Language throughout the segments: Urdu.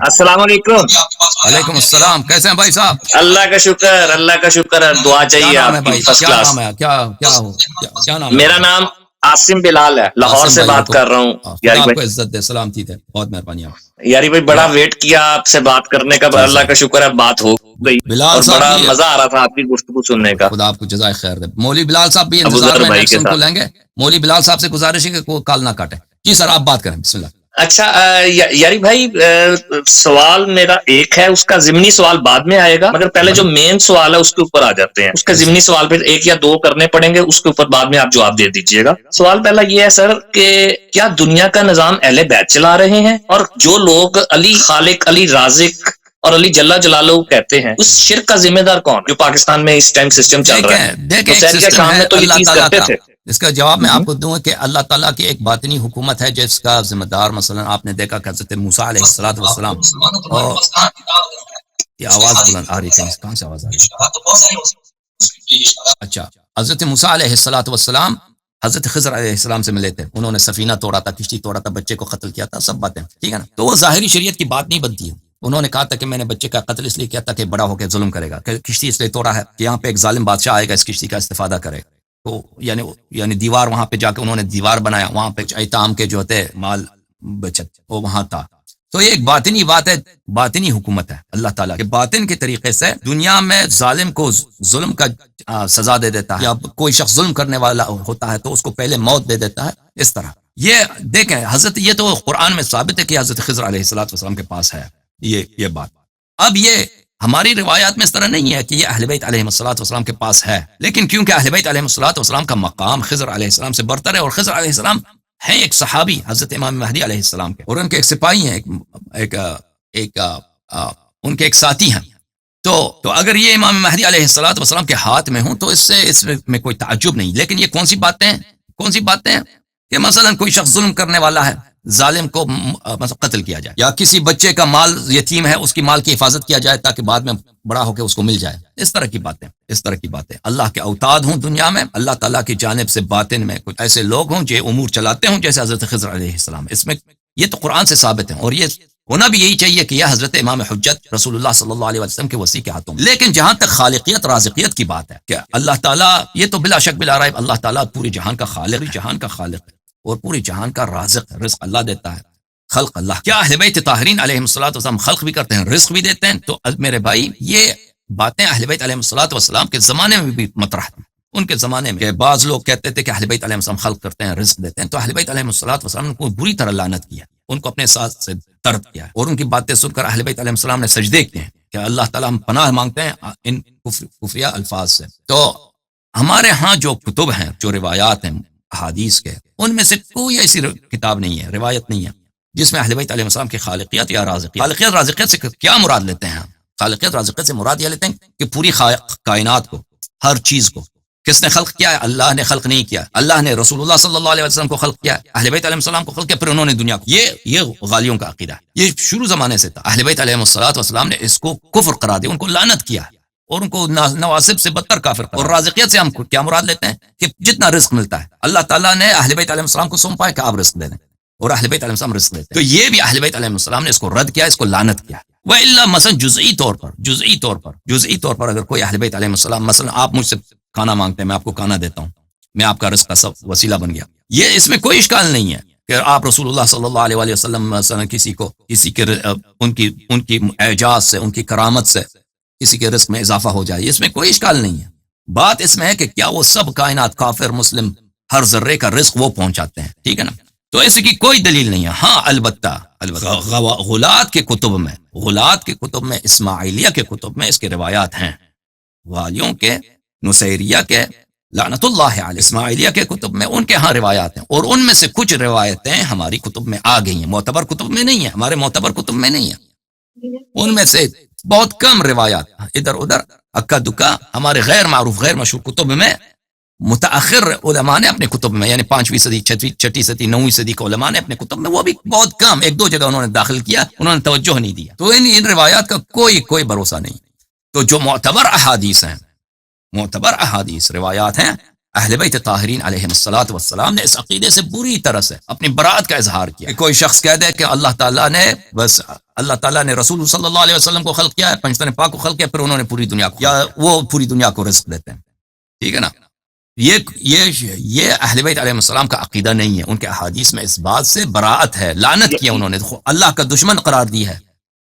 السلام علیکم. وعلیکم السلام. کیسے ہیں بھائی صاحب؟ اللہ کا شکر, اللہ کا شکر. دعا کیا چاہیے نام ہے آپ کی, بھائی؟ فرسٹ کیا کلاس. نام ہے؟ کیا نام ہے میرا بھائی؟ نام عاصم بلال ہے, لاہور قاسم سے بھائی بات کر رہا ہوں. خدا یاری آپ کو بھائی, عزت دے, سلامتی دے, بہت مہربانی آپ. یاری بھائی بڑا ویٹ کیا آپ سے بات کرنے کا, جی اللہ سر. کا شکر ہے بات ہو گئی, بلال اور صاحب بڑا بھی مزہ آ رہا تھا آپ کی گفتگو سننے کا. خدا آپ کو جزائے خیر دے. مولوی بلال صاحب بھی ابو انتظار ذر میں, بھائی نیٹ سے کے ان کو ساتھ. لیں گے. مولوی بلال صاحب سے گزارش ہے کہ کوئی کال نہ کاٹے. جی سر آپ بات کریں, بسم اللہ. اچھا یاری بھائی, سوال میرا ایک ہے, اس کا ضمنی سوال بعد میں آئے گا, مگر پہلے جو مین سوال ہے اس کے اوپر آ جاتے ہیں. اس کا جی سر. ضمنی سوال پھر ایک یا دو کرنے پڑیں گے, اس کے اوپر بعد میں آپ جواب دے دیجئے گا. سوال پہلا یہ ہے سر کہ کیا دنیا کا نظام اہل بیت چلا رہے ہیں, اور جو لوگ علی خالق, علی رازق اور علی جل جلالہ کہتے ہیں, اس شرک کا ذمہ دار کون, جو پاکستان میں اس ٹائم سسٹم چل رہا ہے؟ دیکھیں ایک مسیح کے سسٹم کام ہے میں تو یہ اللہ چیز تعالیٰ کرتے کا. تھے. اس کا جواب میں آپ کو دوں کہ اللہ تعالیٰ کی ایک باطنی حکومت ہے جس کا ذمہ دار مثلا آپ نے دیکھا کہ حضرت موسیٰ علیہ الصلوۃ والسلام. اور یہ آواز بلند آ رہی ہے, کہاں سے آواز آ رہی ہے؟ اچھا, حضرت موسیٰ علیہ الصلوۃ والسلام حضرت خضر علیہ السلام سے ملے تھے, انہوں نے سفینہ توڑا تھا, کشتی توڑا تھا, بچے کو قتل کیا تھا, سب باتیں ٹھیک ہے نا. تو وہ ظاہری شریعت کی بات نہیں بنتی ہے. انہوں نے کہا تھا کہ میں نے بچے کا قتل اس لیے کیا تھا کہ بڑا ہو کے ظلم کرے گا, کہ کشتی اس لیے توڑا ہے کہ یہاں پہ ایک ظالم بادشاہ آئے گا, اس کشتی کا استفادہ کرے. تو یعنی دیوار, وہاں پہ جا کے انہوں نے دیوار بنایا, وہاں پہ ایتام کے جو ہوتے مال بچت وہ وہاں تھا. تو یہ ایک باطنی بات ہے, باطنی حکومت ہے اللہ تعالیٰ کے باطن کے طریقے سے دنیا میں ظالم کو ظلم کا سزا دے دیتا ہے, یا کوئی شخص ظلم کرنے والا ہوتا ہے تو اس کو پہلے موت دے دیتا ہے. اس طرح یہ دیکھیں حضرت, یہ تو قرآن میں ثابت ہے کہ حضرت خضر علیہ الصلوۃ والسلام کے پاس ہے یہ بات. اب یہ ہماری روایات میں اس طرح نہیں ہے کہ یہ اہل بیت علیہ الصلوۃ والسلام کے پاس ہے, لیکن کیونکہ اہل بیت علیہ الصلوۃ والسلام کا مقام خضر علیہ السلام سے برتر ہے, اور خضر علیہ السلام ہیں ایک صحابی حضرت امام مہدی علیہ السلام کے, اور ان کے ایک سپاہی ہیں, ان کے ایک ساتھی ہیں. تو اگر یہ امام مہدی علیہ الصلوۃ والسلام کے ہاتھ میں ہوں تو اس میں کوئی تعجب نہیں. لیکن یہ کون سی باتیں ہیں کہ مثلا کوئی شخص ظلم کرنے والا ہے, ظالم کو قتل کیا جائے, یا کسی بچے کا مال یتیم ہے, اس کی مال کی حفاظت کیا جائے تاکہ بعد میں بڑا ہو کے اس کو مل جائے. اس طرح کی باتیں اللہ کے اوتاد ہوں دنیا میں, اللہ تعالیٰ کی جانب سے باطن میں کچھ ایسے لوگ ہوں جو امور چلاتے ہوں جیسے حضرت خضر علیہ السلام. اس میں یہ تو قرآن سے ثابت ہے, اور یہ ہونا بھی یہی چاہیے کہ یہ حضرت امام حجت رسول اللہ صلی اللہ علیہ وسلم کے وصی کے ہاتھوں. لیکن جہاں تک خالقیت رازقیت کی بات ہے کہ اللہ تعالیٰ, یہ تو بلا شک بلا ریب اللہ تعالیٰ پوری جہان کا خالق ہے, اور پوری جہان کا رازق, رزق اللہ دیتا ہے, خلق اللہ. کیا اہل بیت طاہرین علیہ الصلوۃ والسلام خلق بھی کرتے ہیں, رزق بھی دیتے ہیں؟ تو میرے بھائی یہ باتیں اہل بیت علیہ الصلوۃ والسلام کے زمانے میں بھی مطرح تھیں. ان کے زمانے میں کہ بعض لوگ کہتے تھے کہ اہل بیت علیہ السلام خلق کرتے ہیں, رزق دیتے ہیں, تو اہل بیت علیہ الصلوۃ والسلام نے کو بری طرح لعنت کیا, ان کو اپنے ساتھ سے طرد کیا, اور ان کی باتیں سن کر اہل بیت علیہ السلام نے سجدے کیے ہیں کہ اللہ تعالیٰ ہم پناہ مانگتے ہیں ان کفریہ الفاظ سے. تو ہمارے ہاں جو کتب ہیں, جو روایات ہیں احادیث کے, ان میں سے کوئی ایسی کتاب نہیں ہے, روایت نہیں ہے جس میں اہل بیت علیہ السلام کی خالقیت یا رازقیت سے کیا مراد لیتے ہیں؟ خالقیت رازقیت سے مراد یہ لیتے ہیں کہ پوری کائنات کو, ہر چیز کو کس نے خلق کیا ہے؟ اللہ نے خلق نہیں کیا, اللہ نے رسول اللہ صلی اللہ علیہ وسلم کو خلق کیا, اہل بیت علیہ السلام کو خلق کیا, پھر انہوں نے دنیا کو. یہ غالیوں کا عقیدہ ہے, یہ شروع زمانے سے تھا. اہل بیت علیہ السلام نے اس کو کفر قرار دیا, ان کو لعنت کیا, اور ان کو نواسب سے بدتر کافر قرار. اور رازقیت سے ہم کیا مراد لیتے ہیں کہ جتنا رزق ملتا ہے اللہ تعالیٰ نے اہل بیت علیہ السلام کو سونپا ہے کہ آپ رزق دے دیں, اور اہل بیت علیہ السلام رزق دیتے ہیں. تو یہ بھی اہل بیت علیہ السلام نے اس کو رد کیا, اس کو لعنت کیا. وَإِلَّا مثلا جزئی طور پر اگر کوئی اہل بیت علیہ السلام, مثلا آپ مجھ سے کھانا مانگتے ہیں, میں آپ کو کھانا دیتا ہوں, میں آپ کا رزق کا سب وسیلہ بن گیا, یہ اس میں کوئی اشکال نہیں ہے کہ آپ رسول اللہ صلی اللہ علیہ وسلم مثلا کسی کے ان کی اعجاز سے, ان کی کرامت سے کسی کے رزق میں اضافہ ہو جائے, اس میں کوئی اشکال نہیں ہے. بات اس میں ہے کہ کیا وہ سب کائنات کافر مسلم ہر ذرے کا رزق وہ پہنچاتے ہیں, ٹھیک ہے نا. تو اس کی کوئی دلیل نہیں ہے. ہاں البتہ غلات کے کتب میں اسماعیلیہ کے کتب میں اس کے روایات ہیں, غالیوں کے, نصیریہ کے, لعنت اللہ علیہ اسماعیلیہ کے کتب میں ان کے ہاں روایات ہیں, اور ان میں سے کچھ روایتیں ہماری کتب میں آ گئی ہیں, معتبر کتب میں نہیں ہیں, ہمارے معتبر کتب میں نہیں ہیں. ان میں سے بہت کم روایات ادھر ادھر اکا دکا ہمارے غیر معروف غیر مشہور کتب میں متاخر علماء نے اپنے کتب میں, یعنی 5ویں صدی 6ٹی صدی 9ویں صدی کے علماء نے اپنے کتب میں, وہ بھی بہت کم, 1-2 جگہ انہوں نے داخل کیا, انہوں نے توجہ نہیں دیا. تو ان روایات کا کوئی بھروسہ نہیں. تو جو معتبر احادیث روایات ہیں اہل بیت طاہرین علیہم الصلوۃ والسلام نے اس عقیدے سے بری طرح سے اپنی برات کا اظہار کیا. کوئی شخص کہہ دے کہ اللہ تعالیٰ نے بس اللہ تعالیٰ نے رسول صلی اللہ علیہ وسلم کو خلق کیا ہے, پنجتن پاک کو خلق کیا, پھر انہوں نے پوری دنیا کو, یا وہ پوری دنیا کو رزق دیتے ہیں. ٹھیک ہے نا, یہ اہل بیت علیہ السلام کا عقیدہ نہیں ہے. ان کے احادیث میں اس بات سے براءت ہے, لعنت کیا انہوں نے, اللہ کا دشمن قرار دی ہے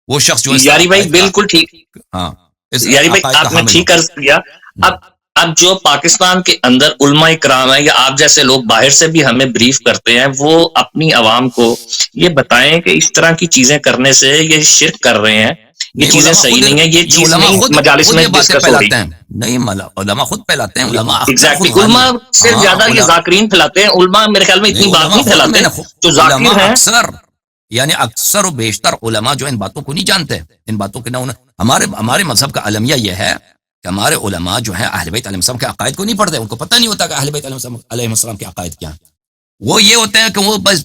وہ شخص جو یاری بھائی بالکل ٹھیک. ہاں یاری بھائی آپ نے ٹھیک عرض کیا. اب جو پاکستان کے اندر علماء کرام ہیں یا آپ جیسے لوگ باہر سے بھی ہمیں بریف کرتے ہیں, وہ اپنی عوام کو یہ بتائیں کہ اس طرح کی چیزیں کرنے سے یہ شرک کر رہے ہیں, یہ چیزیں صحیح نہیں ہیں, یہ چیز نہیں مجالس میں ڈسکس ہو رہی ہے. نہیں, علماء خود پھیلاتے ہیں. ایگزیکٹلی, علماء سے زیادہ یہ ذاکرین پھیلاتے ہیں. علماء میرے خیال میں اتنی بات نہیں پھیلاتے جو ذاکر ہیں. یعنی اکثر و بیشتر علماء جو ان باتوں کو نہیں جانتے, ان باتوں کے نہ ہمارے مذہب کا المیہ یہ ہے کہ ہمارے علماء جو ہیں اہل بیت علیہ السلام کے عقائد کو نہیں پڑھتے, ان کو پتہ نہیں ہوتا کہ اہل بیت علیہ السلام کے عقائد کیا ہیں. وہ یہ ہوتے ہیں کہ وہ بس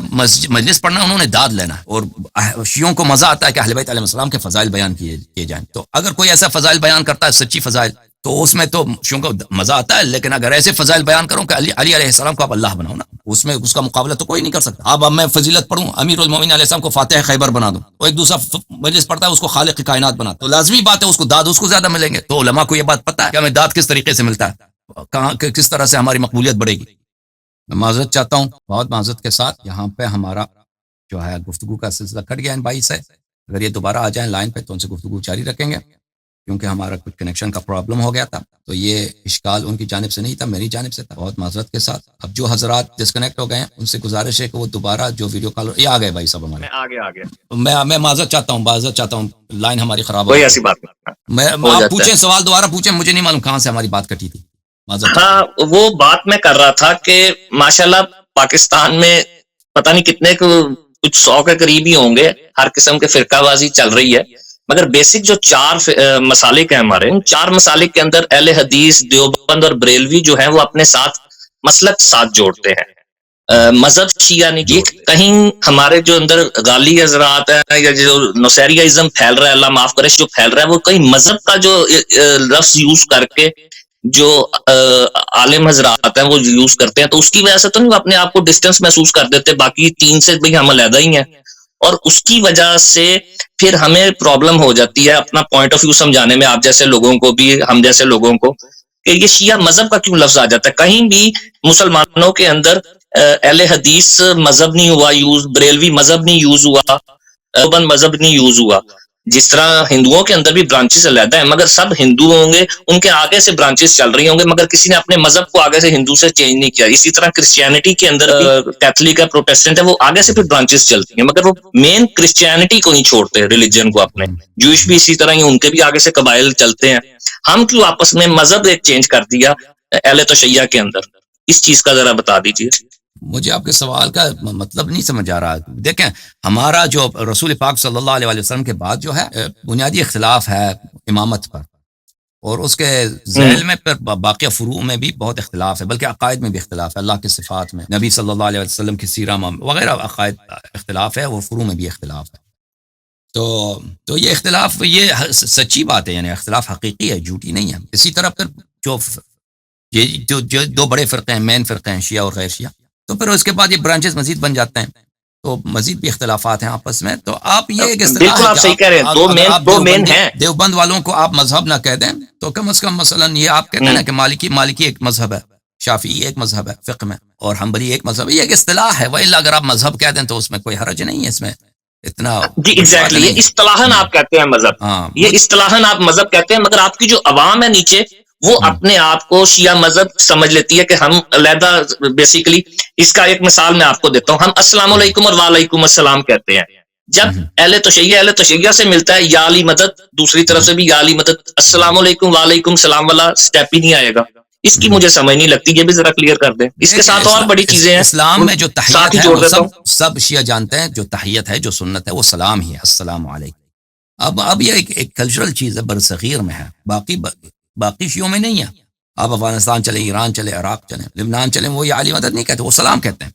مجلس پڑھنا, انہوں نے داد لینا, اور شیعوں کو مزہ آتا ہے کہ اہل بیت علیہ السلام کے فضائل بیان کیے جائیں. تو اگر کوئی ایسا فضائل بیان کرتا ہے سچی فضائل, تو اس میں تو شیعوں کو مزہ آتا ہے. لیکن اگر ایسے فضائل بیان کروں کہ علی علیہ السلام کو آپ اللہ بناؤ نا, اس میں اس کا مقابلہ تو کوئی نہیں کر سکتا. اب میں فضیلت پڑھوں, امیر المومنین علیہ السلام کو فاتح خیبر بنا دوں, وہ ایک دوسرا مجلس پڑھتا ہے اس کو خالق کائنات بنا, تو لازمی بات ہے اس کو داد اس کو زیادہ ملیں گے. تو علماء کو یہ بات پتہ ہے کہ ہمیں داد کس طریقے سے ملتا ہے, کہاں کس طرح سے ہماری مقبولیت بڑھے گی. میں معذرت چاہتا ہوں, بہت معذرت کے ساتھ. یہاں پہ ہمارا جو ہے گفتگو کا سلسلہ کٹ گیا ان بھائی سے. اگر یہ دوبارہ آ جائیں لائن پہ تو ان سے گفتگو جاری رکھیں گے, کیونکہ ہمارا کچھ کنیکشن کا پرابلم ہو گیا تھا. تو یہ اشکال ان کی جانب سے نہیں تھا, میری جانب سے تھا. بہت معذرت کے ساتھ. اب جو حضرات ڈسکنیکٹ ہو گئے ہیں ان سے گزارش ہے کہ وہ دوبارہ جو ویڈیو کال, یہ آ گئے بھائی صاحب ہمارے, میں معذرت چاہتا ہوں, لائن ہماری خراب ہو گئی. ایسی بات میں آپ پوچھیں, سوال دوبارہ پوچھیں, مجھے نہیں معلوم کہاں سے ہماری بات کٹی تھی. ہاں, وہ بات میں کر رہا تھا کہ ماشاءاللہ پاکستان میں پتہ نہیں کتنے کچھ 100 کے قریب ہی ہوں گے, ہر قسم کے فرقہ بازی چل رہی ہے. مگر بیسک جو 4 مسالک ہیں ہمارے, ان 4 مسالک کے اندر اہل حدیث, دیوبند اور بریلوی جو ہیں وہ اپنے ساتھ مسلک ساتھ جوڑتے ہیں. مذہب شیعہ نہیں جوڑتے. کہیں ہمارے جو اندر غالی حضرات ہیں یا جو نصیریازم پھیل رہا ہے, اللہ معاف کرے, جو پھیل رہا ہے وہ کہیں مذہب کا جو لفظ یوز کر کے جو عالم حضرات ہیں وہ یوز کرتے ہیں, تو اس کی وجہ سے تو نہیں اپنے آپ کو ڈسٹینس محسوس کر دیتے, باقی 3 سے بھی ہم علیحدہ ہی ہیں, اور اس کی وجہ سے پھر ہمیں پرابلم ہو جاتی ہے اپنا پوائنٹ آف ویو سمجھانے میں, آپ جیسے لوگوں کو بھی, ہم جیسے لوگوں کو, کہ یہ شیعہ مذہب کا کیوں لفظ آ جاتا ہے. کہیں بھی مسلمانوں کے اندر اہل حدیث مذہب نہیں ہوا یوز, بریلوی مذہب نہیں یوز ہوا, دیوبند مذہب نہیں یوز ہوا. جس طرح ہندوؤں کے اندر بھی برانچز علیحدہ ہیں, مگر سب ہندو ہوں گے, ان کے آگے سے برانچز چل رہی ہوں گے, مگر کسی نے اپنے مذہب کو آگے سے ہندو سے چینج نہیں کیا. اسی طرح کرسچینٹی کے اندر کیتھولک ہے, پروٹیسٹنٹ ہے, وہ آگے سے پھر برانچز چلتی ہیں, مگر وہ مین کرسچینٹی کو نہیں چھوڑتے, ریلیجن کو اپنے. جوئش بھی اسی طرح ہی, ان کے بھی آگے سے قبائل چلتے ہیں. ہم کیوں آپس میں مذہب ایک چینج کر دیا اہل تشیع کے اندر, اس چیز کا ذرا بتا دیجیے. مجھے آپ کے سوال کا مطلب نہیں سمجھ آ رہا. دیکھیں, ہمارا جو رسول پاک صلی اللہ علیہ وسلم کے بعد جو ہے بنیادی اختلاف ہے امامت پر, اور اس کے ذیل میں پھر باقی فروع میں بھی بہت اختلاف ہے, بلکہ عقائد میں بھی اختلاف ہے, اللہ کے صفات میں, نبی صلی اللہ علیہ وسلم کی سیرہ وغیرہ عقائد اختلاف ہے, اور فروع میں بھی اختلاف ہے. تو یہ اختلاف یہ سچی بات ہے, یعنی اختلاف حقیقی ہے, جھوٹی نہیں ہے. اسی طرح پھر جو 2 بڑے فرقے ہیں, مین فرقے ہیں, شیعہ اور غیر شیعہ, تو پھر اس کے بعد یہ برانچز مزید بن جاتے ہیں, تو مزید بھی اختلافات ہیں آپس میں. تو آپ یہ ایک بالکل آپ صحیح کہہ رہے ہیں, 2 مین ہیں. دیوبند والوں کو آپ مذہب نہ کہہ دیں, تو کم از کم مثلا یہ آپ کہتے ہیں نا کہ مالکی ایک مذہب ہے, شافعی ایک مذہب ہے فقہ میں, اور حنبلی ایک مذہب ہے. یہ ایک اصطلاح ہے, وإلا اگر آپ مذہب کہہ دیں تو اس میں کوئی حرج نہیں ہے, اس میں اتنا. جی ایگزیکٹلی, یہ اصطلاحاً آپ کہتے ہیں مذہب, یہ اصطلاحاً آپ مذہب کہتے ہیں, مگر آپ کی جو عوام ہے نیچے وہ اپنے آپ کو شیعہ مذہب سمجھ لیتی ہے کہ ہم علیحدہ. بیسیکلی اس کا ایک مثال میں آپ کو دیتا ہوں, ہم السلام علیکم اور وعلیکم السلام کہتے ہیں. جب اہل تشیع سے ملتا ہے یا علی مدد, دوسری طرف سے بھی یا علی مدد, السلام علیکم وعلیکم السلام والا سٹیپ ہی نہیں آئے گا. اس کی مجھے سمجھ نہیں لگتی, یہ بھی ذرا کلیئر کر دیں. اس کے ساتھ اور بڑی چیزیں ہیں اسلام میں جو تحیت ہے, سب شیعہ جانتے ہیں, جو تحیت ہے, جو سنت ہے, وہ سلام ہی ہے, السلام علیکم. اب یہ ایک کلچرل چیز ہے, برصغیر میں ہے, باقی شیعوں میں نہیں ہے. آپ افغانستان چلے, ایران چلے, عراق چلے, لبنان چلے, وہ یا علی مدد نہیں کہتے, وہ سلام کہتے ہیں.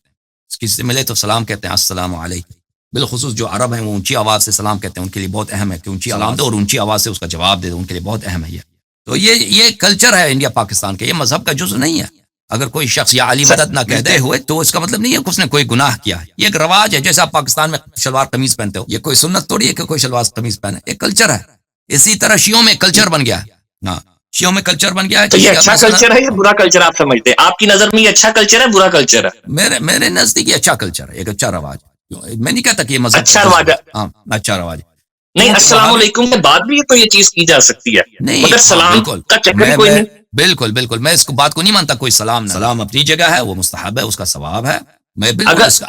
کسی سے ملے تو سلام کہتے ہیں, السلام علیکم. بالخصوص جو عرب ہیں وہ اونچی آواز سے سلام کہتے ہیں, ان کے لیے بہت اہم ہے کہ اونچی آواز دے اور اونچی آواز سے اس کا جواب دے دو, ان کے لیے بہت اہم ہے یہ. تو یہ کلچر ہے انڈیا پاکستان کے, یہ مذہب کا جزء نہیں ہے. اگر کوئی شخص یا علی مدد نہ کہتے ہوئے تو اس کا مطلب نہیں ہے کہ اس نے کوئی گناہ کیا ہے. یہ ایک رواج ہے، جیسے آپ پاکستان میں شلوار قمیض پہنتے ہو، یہ کوئی سنت تھوڑی ہے کہ کوئی شلوار قمیض پہنے، ایک کلچر ہے. اسی طرح شیعوں میں کلچر بن گیا ہے. ہاں، شیعوں میں کلچر بن گیا ہے. تو یہ اچھا کلچر ہے یا برا کلچر آپ سمجھتے ہیں؟ آپ کی نظر میں یہ اچھا کلچر ہے برا کلچر ہے؟ میرے نزدیک یہ اچھا کلچر ہے، ایک اچھا رواج. میں نہیں کہتا کہ یہ مذہب اچھا رواج ہے. ہاں اچھا رواج. نہیں، السلام علیکم کے بعد بھی تو یہ چیز کی جا سکتی ہے، نہیں مگر سلام کا چکر کوئی نہیں. بالکل بالکل، میں اس کو بات کو نہیں مانتا کوئی سلام نہ. سلام اپنی جگہ ہے، وہ مستحب ہے، اس کا ثواب ہے. میں بالکل اس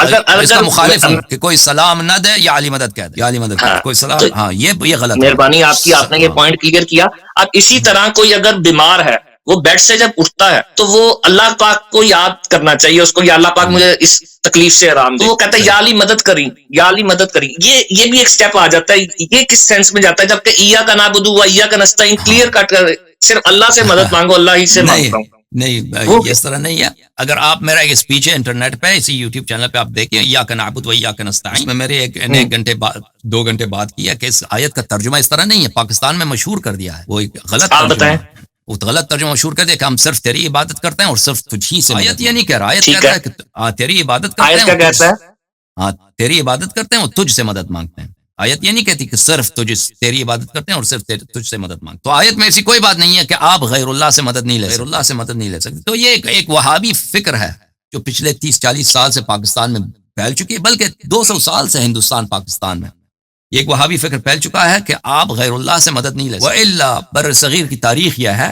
کا مخالف ہوں کہ کوئی سلام نہ دے یا علی مدد کہہ دے. یا علی مدد کہہ دے کوئی سلام، ہاں یہ غلط ہے. مہربانی آپ کی، آپ نے یہ پوائنٹ کلیئر کیا. اب اسی طرح کوئی اگر بیمار ہے، وہ بیڈ سے جب اٹھتا ہے تو وہ اللہ پاک کو یاد کرنا چاہیے اس کو، یا اللہ پاک مجھے اس تکلیف سے آرام دے. وہ کہتا ہے یا علی مدد کری، یا علی مدد کری. یہ بھی ایک سٹیپ آ جاتا ہے. یہ کس سینس میں جاتا ہے؟ جبکہ ایاک نعبد و ایاک نستعین کلیئر کٹ کر صرف اللہ سے مدد مانگو، اللہ ہی سے مانگتا ہوں. نہیں، اس طرح نہیں ہے. اگر آپ میرا ایک اسپیچ ہے انٹرنیٹ پہ، اسی یوٹیوب چینل پہ آپ دیکھیں، ایاک نعبد و ایاک نستعین میں میرے ایک گھنٹے 2 گھنٹے بعد کیا کہ اس آیت کا ترجمہ اس طرح نہیں ہے. پاکستان میں مشہور کر دیا ہے، وہ غلط ترجمہ، وہ غلط ترجمہ مشہور کر دیا کہ ہم صرف تیری عبادت کرتے ہیں اور صرف تجھی سے. آیت یہ نہیں کہہ رہا، آیت کہتا ہے کہ تیری عبادت کرتے ہیں. آیت کیا کہتا ہے؟ ہاں تیری عبادت کرتے ہیں اور تجھ سے مدد مانگتے ہیں. آیت یہ نہیں کہتی کہ صرف تیری عبادت کرتے ہیں اور صرف تجھ سے مدد مانگتے. تو آیت میں ایسی کوئی بات نہیں ہے کہ آپ غیر اللہ سے مدد نہیں لے سکتے. تو یہ ایک وہابی فکر ہے جو پچھلے 30-40 سال سے پاکستان میں پھیل چکی ہے، بلکہ 200 سال سے ہندوستان پاکستان میں یہ ایک وہابی فکر پھیل چکا ہے کہ آپ غیر اللہ سے مدد نہیں لے سکتے. وإلا بر صغیر کی تاریخ یہ ہے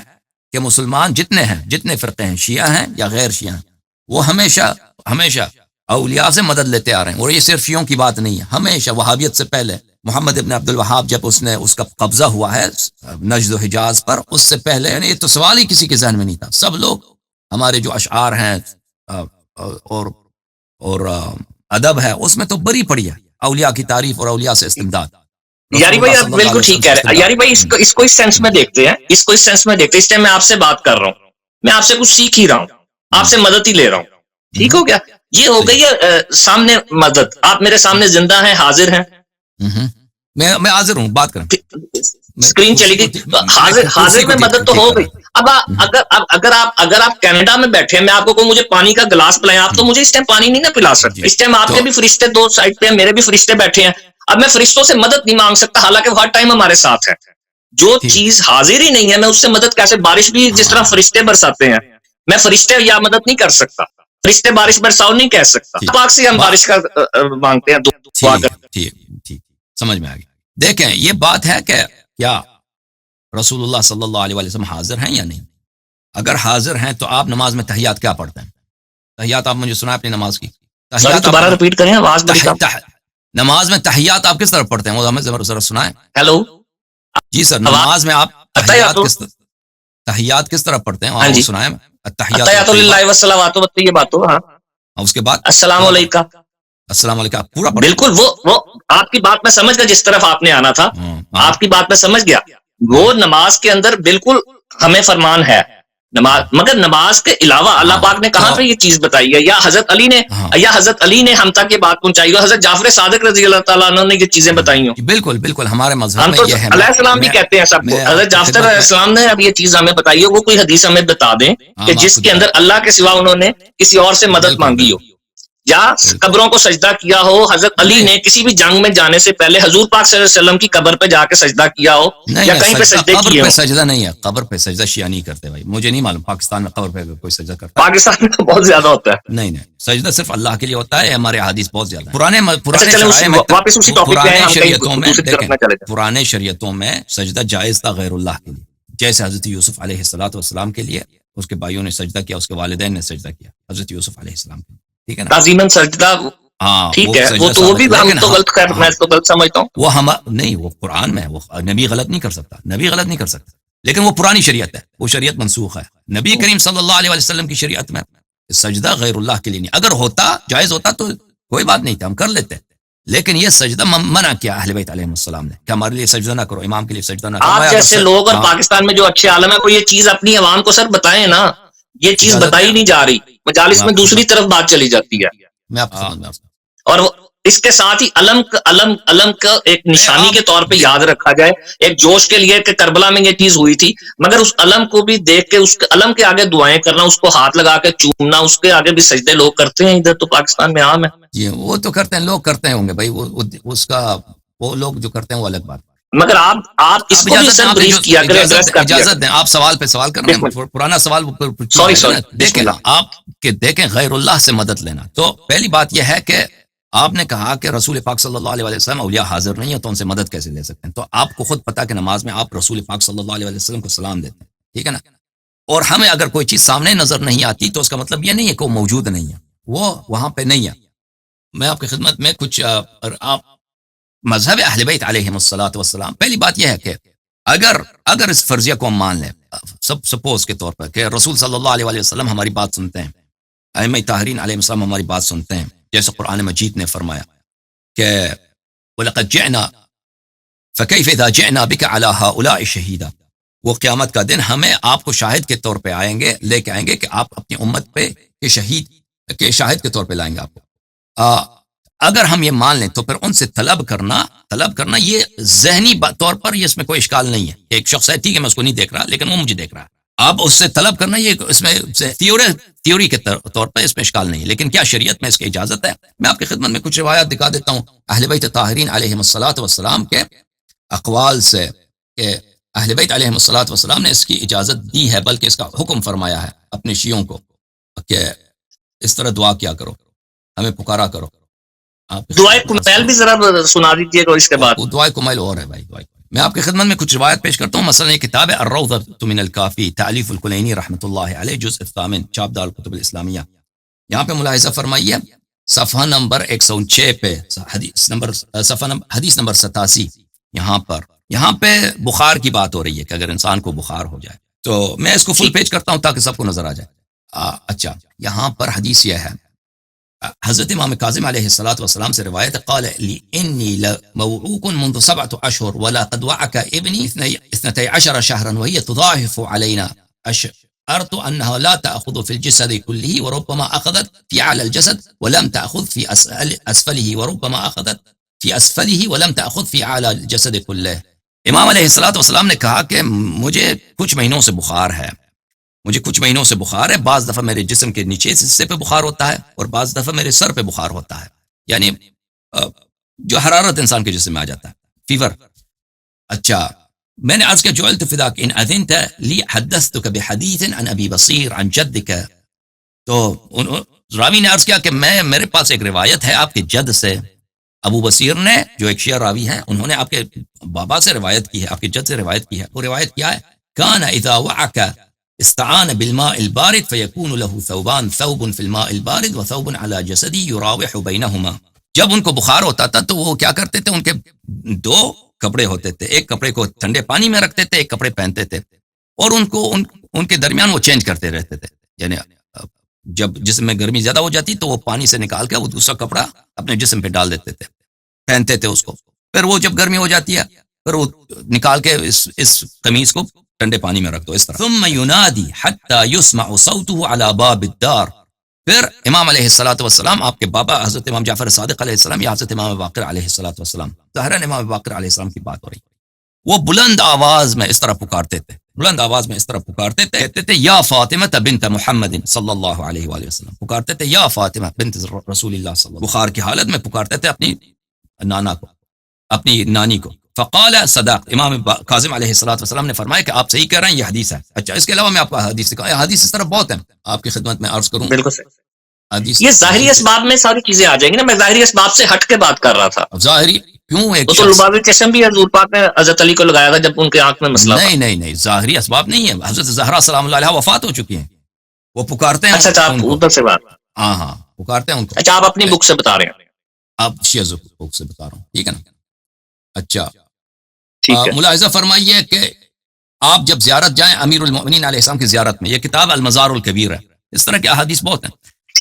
کہ مسلمان جتنے فرقے ہیں، شیعہ ہیں یا غیر شیعہ ہیں، وہ ہمیشہ اولیاء سے مدد لیتے آ رہے ہیں. اور یہ صرف شیعوں کی بات نہیں ہے، ہمیشہ وہابیت سے پہلے محمد ابن عبد الوہاب جب اس کا قبضہ ہوا ہے نجد و حجاز پر، اس سے پہلے یعنی یہ تو سوال ہی کسی کے ذہن میں نہیں تھا. سب لوگ ہمارے جو اشعار ہیں اور ادب ہے، اس میں تو بری پڑی ہے اولیاء کی تعریف اور اولیاء سے استمداد. یاری بھائی آپ بالکل ٹھیک کہہ رہے ہیں. یاری بھائی اس کو اس سینس میں دیکھتے ہیں، اس ٹائم میں آپ سے بات کر رہا ہوں، میں آپ سے کچھ سیکھ ہی رہا ہوں، آپ سے مدد ہی لے رہا ہوں. ٹھیک ہو گیا؟ یہ ہو گئی ہے سامنے مدد. آپ میرے سامنے زندہ ہیں، حاضر ہیں. میں حاضر ہوں، بات کریں. اسکرین چلی گئی تو حاضر میں مدد تو ہو گئی. اب اگر آپ کینیڈا میں بیٹھے ہیں، میں آپ کو کہوں مجھے پانی کا گلاس پلائیں، آپ تو مجھے اس ٹائم پانی نہیں نہ پلا سکتے. اس ٹائم آپ کے بھی فرشتے 2 سائڈ پہ ہیں، میرے بھی فرشتے بیٹھے ہیں. اب میں فرشتوں سے مدد نہیں مانگ سکتا، حالانکہ وہ ہر ٹائم ہمارے ساتھ ہے. جو چیز حاضر ہی نہیں ہے، میں اس سے مدد کیسے؟ بارش بھی جس طرح فرشتے برساتے ہیں، میں فرشتے یا مدد نہیں کر سکتا. فرشتے بارش برساؤ نہیں کہہ سکتا. پاک سے ہم بارش کا مانگتے ہیں. ٹھیک سمجھ میں آ گیا. دیکھیں یہ بات ہے کہ کیا رسول اللہ صلی اللہ علیہ وسلم حاضر ہیں یا نہیں. اگر حاضر ہیں تو آپ نماز میں تحیات کیا پڑھتے ہیں؟ تحیات آپ مجھے سنائیں اپنی نماز کی. دوبارہ ریپیٹ کریں، آواز بڑی کم. نماز میں تحیات آپ کس طرح پڑھتے ہیں وہ ہمیں ذرا سنائیں. ہیلو جی سر، نماز میں آپ تحیات کس طرح پڑھتے ہیں وہ سنائیں. التحیات للہ والصلوات والطیبات، ہاں اس کے بعد السلام علیکم. السلام علیکم پورا پڑھیں. بالکل وہ آپ کی بات میں سمجھ گیا، جس طرف آپ نے آنا تھا آپ کی بات میں سمجھ گیا. وہ نماز کے اندر بالکل ہمیں فرمان ہے نماز، مگر نماز کے علاوہ اللہ پاک نے کہاں پہ یہ چیز بتائی ہے؟ یا حضرت علی نے ہم تک یہ بات پہنچائی ہو، حضرت جعفر صادق رضی اللہ تعالیٰ عنہ نے یہ چیزیں بتائی ہوں. بالکل ہمارے مذہب میں یہ ہے. علیہ السلام بھی کہتے ہیں سب کو. حضرت جعفر علیہ السلام نے اب یہ چیز ہمیں بتائی ہو، وہ کوئی حدیث ہمیں بتا دیں کہ جس کے اندر اللہ کے سوا انہوں نے کسی اور سے مدد مانگی ہو، یا قبروں کو سجدہ کیا ہو. حضرت علی نے کسی بھی جنگ میں جانے سے پہلے حضور پاک صلی اللہ علیہ وسلم کی قبر پہ جا کے سجدہ کیا ہو، یا کہیں پہ سجدے کیے ہو. سجدہ نہیں ہے، قبر پہ سجدہ شیعہ نہیں کرتے بھائی. مجھے نہیں معلوم پاکستان میں قبر پہ کوئی سجدہ کرتا ہے. پاکستان میں تو بہت زیادہ ہوتا ہے. نہیں سجدہ صرف اللہ کے لیے ہوتا ہے. ہمارے حدیث بہت زیادہ پرانے شریعتوں میں سجدہ جائز تھا غیر اللہ کے لیے. جیسے حضرت یوسف علیہ الصلوۃ والسلام کے لیے اس کے بھائیوں نے سجدہ کیا، اس کے والدین نے سجدہ کیا حضرت یوسف علیہ السلام کے لیے. ٹھیک ہے نا، تعظیماً سجدہ. ٹھیک ہے، وہ بھی ہم تو غلط، خیر میں تو غلط سمجھتا ہوں. وہ نہیں، وہ قرآن میں وہ نبی غلط نہیں کر سکتا، لیکن وہ پرانی شریعت ہے، وہ شریعت منسوخ ہے. نبی کریم صلی اللہ علیہ وسلم کی شریعت میں سجدہ غیر اللہ کے لیے نہیں. اگر ہوتا جائز ہوتا تو کوئی بات نہیں تھا، ہم کر لیتے، لیکن یہ سجدہ منع کیا اہل بیت علیہ السلام نے کہ ہمارے لیے سجدہ نہ کرو، امام کے لیے سجدہ نہ کرو. آپ جیسے لوگ اور پاکستان میں جو اچھے عالم ہیں، کوئی یہ چیز اپنی عوام کو سر بتائیں نا. یہ چیز بتائی نہیں جا رہی، مجالس میں دوسری طرف بات چلی جاتی ہے. میں آپ کو اور اس کے ساتھ ہی علم کا ایک نشانی کے طور پہ یاد رکھا جائے، ایک جوش کے لیے کہ کربلا میں یہ چیز ہوئی تھی، مگر اس علم کو بھی دیکھ کے اس علم کے آگے دعائیں کرنا، اس کو ہاتھ لگا کے چومنا، اس کے آگے بھی سجدے لوگ کرتے ہیں، ادھر تو پاکستان میں عام ہے. جی وہ تو کرتے ہیں، لوگ کرتے ہوں گے بھائی، اس کا وہ لوگ جو کرتے ہیں وہ الگ بات. مگر آپ اس کو بھی سر بریف کیا کریں، ایڈریس کر دیا. اجازت دیں، آپ سوال پہ سوال کر رہے ہیں، پرانا سوال دیکھیں آپ کہ دیکھیں غیر اللہ سے مدد لینا. تو پہلی بات یہ ہے کہ آپ نے کہا کہ رسول پاک صلی اللہ علیہ وسلم اولیاء حاضر نہیں ہے تو ان سے مدد کیسے لے سکتے ہیں؟ تو آپ کو خود پتا کہ نماز میں آپ رسول پاک صلی اللہ علیہ وسلم کو سلام دیتے ہیں، ٹھیک ہے نا؟ اور ہمیں اگر کوئی چیز سامنے نظر نہیں آتی تو اس کا مطلب یہ نہیں ہے کہ وہ موجود نہیں ہے، وہ وہاں پہ نہیں ہے. میں آپ کی خدمت میں کچھ آپ مذہب اہل بیت علیہم الصلوۃ والسلام، پہلی بات یہ ہے کہ اگر اس فرضیہ کو ہم مان لیں، سپوز کے طور پر کہ رسول صلی اللہ علیہ وسلم ہماری بات سنتے ہیں، ائمہ طاہرین علیہم السلام ہماری بات سنتے ہیں، جیسے قرآن مجید نے فرمایا کہ وَلَقَدْ جِئْنَا فَكَيْفَ إِذَا جِئْنَا بِكَ عَلَى هَؤُلَاءِ شَهِيدًا، وہ قیامت کا دن ہمیں آپ کو شاہد کے طور پہ لے کے آئیں گے کہ آپ اپنی امت پہ شاہد کے طور پہ لائیں گے آپ کو. اگر ہم یہ مان لیں تو پھر ان سے طلب کرنا یہ ذہنی طور پر یہ اس میں کوئی اشکال نہیں ہے. ایک شخص ہے، ٹھیک ہے میں اس کو نہیں دیکھ رہا لیکن وہ مجھے دیکھ رہا ہے، آپ اس سے طلب کرنا یہ اس میں تھیوری کے طور پر اس میں اشکال نہیں ہے. لیکن کیا شریعت میں اس کی اجازت ہے؟ میں آپ کی خدمت میں کچھ روایات دکھا دیتا ہوں اہل بیت طاہرین علیہم الصلوۃ والسلام کے اقوال سے کہ اہل بیت علیہم الصلوۃ والسلام نے اس کی اجازت دی ہے، بلکہ اس کا حکم فرمایا ہے اپنے شیعوں کو کہ اس طرح دعا کیا کرو، ہمیں پکارا کرو. دعائے کمیل بھی ذرا سنا دیجیے گا اس کے بعد. دعائے کمیل اور ہے بھائی، میں آپ کی خدمت میں کچھ روایت پیش کرتا ہوں. مثلا یہ کتاب ہے الروضۃ من الکافی تالیف الکلینی رحمۃ اللہ علیہ، جزء الثامن، چاپ دار الکتب الاسلامیہ. یہاں پہ ملاحظہ فرمائیے صفحہ نمبر 106 پہ، حدیث نمبر 87، یہاں پہ بخار کی بات ہو رہی ہے کہ اگر انسان کو بخار ہو جائے تو میں اس کو فل پیج کرتا ہوں تاکہ سب کو نظر آ جائے. اچھا، یہاں پر حدیث یہ ہے، حضرت امام کاظم علیہ الصلوۃ والسلام سے روایت ہے، قال لی انی لموعوق منذ 7 اشہر ولقد وعک ابنی 12 شهرا وهي تضاعف علينا، اشعرت انها لا تاخذ في الجسد كله وربما اخذت في اعلى الجسد ولم تاخذ في اسفله وربما اخذت في اسفله ولم تاخذ في اعلى الجسد كله. امام علیہ الصلوۃ والسلام نے کہا کہ مجھے کچھ مہینوں سے بخار ہے، بعض دفعہ میرے جسم کے نیچے حصے پہ بخار ہوتا ہے اور بعض دفعہ میرے سر پہ بخار ہوتا ہے، یعنی جو حرارت انسان کے جسم میں آ جاتا ہے، فیور. اچھا، میں نے عرض کیا جعلت فداک ان اذنت لی حدثتک بحدیث عن ابی بصیر عن جدک. تو راوی نے عرض کیا کہ میرے پاس ایک روایت ہے آپ کے جد سے، ابو بصیر نے جو ایک شیعہ راوی ہیں، انہوں نے آپ کے بابا سے روایت کی ہے، آپ کے جد سے روایت کی ہے. وہ روایت کیا ہے؟ کان اذا وعک استعان بالماء البارد فيكون له ثوبان، ثوب في الماء البارد وثوب على جسدي يراوح بينهما. جب ان کو بخار ہوتا تھا تو وہ کیا کرتے تھے، ان کے 2 کپڑے ہوتے تھے، ایک کپڑے کو ٹھنڈے پانی میں رکھتے تھے، ایک کپڑے پہنتے تھے، اور ان کو ان کے درمیان وہ چینج کرتے رہتے تھے. یعنی جب جسم میں گرمی زیادہ ہو جاتی تو وہ پانی سے نکال کے وہ دوسرا کپڑا اپنے جسم پہ ڈال دیتے تھے، پہنتے تھے اس کو. پھر وہ جب گرمی ہو جاتی ہے پھر وہ نکال کے اس قمیص کو ٹھنڈے پانی میں رکھ دو، اس طرح. ثم ينادي حتى يسمع صوته على باب الدار. پھر امام علیہ الصلوۃ والسلام، آپ کے بابا حضرت امام جعفر صادق علیہ السلام یا حضرت امام باقر علیہ الصلوۃ والسلام، ظاہراً امام باقر علیہ السلام کی بات ہو رہی، وہ بلند آواز میں اس طرح پکارتے تھے، کہتے تھے یا فاطمہ بنت محمد صلی اللہ علیہ وآلہ وسلم، پکارتے تھے یا فاطمہ بنت رسول اللہ صلی اللہ علیہ وسلم. بخار کی حالت میں پکارتے تھے اپنی نانا کو، اپنی نانی کو. فقال صدق، امام کاظم علیہ الصلوۃ والسلام نے فرمایا کہ آپ صحیح کہہ رہے ہیں، یہ حدیث ہے. اچھا، اس کے علاوہ میں آپ کو حدیث دکھاؤں، حدیث اس طرح بہت ہیں، آپ کی خدمت میں عرض کروں. بالکل صحیح. حدیث یہ ظاہری اسباب میں ساری چیزیں آ جائیں گی نا، میں ظاہری اسباب سے ہٹ کے بات کر رہا تھا. ظاہری کیوں؟ ایک تو لباب قسم بھی حضور پاک نے حضرت علی کو لگایا تھا جب ان کے آنکھ میں مسئلہ تھا. نہیں، ظاہری اسباب نہیں ہے. حضرت زہرا سلام اللہ علیہا وفات ہو چکی ہیں، وہ پکارتے ہیں. اچھا، آپ ادھر سے بات. ہاں پکارتے ہیں ان کو. اچھا، آپ اپنی بک سے بتا رہے ہیں؟ آپ شیعہ بک سے بتا رہا ہوں، ٹھیک ہے نا. اچھا، ملاحظہ فرمائیے کہ آپ جب زیارت جائیں امیر المؤمنین علیہ السلام کی زیارت میں، یہ کتاب المزار الکبیر ہے، اس طرح کے احادیث بہت ہیں.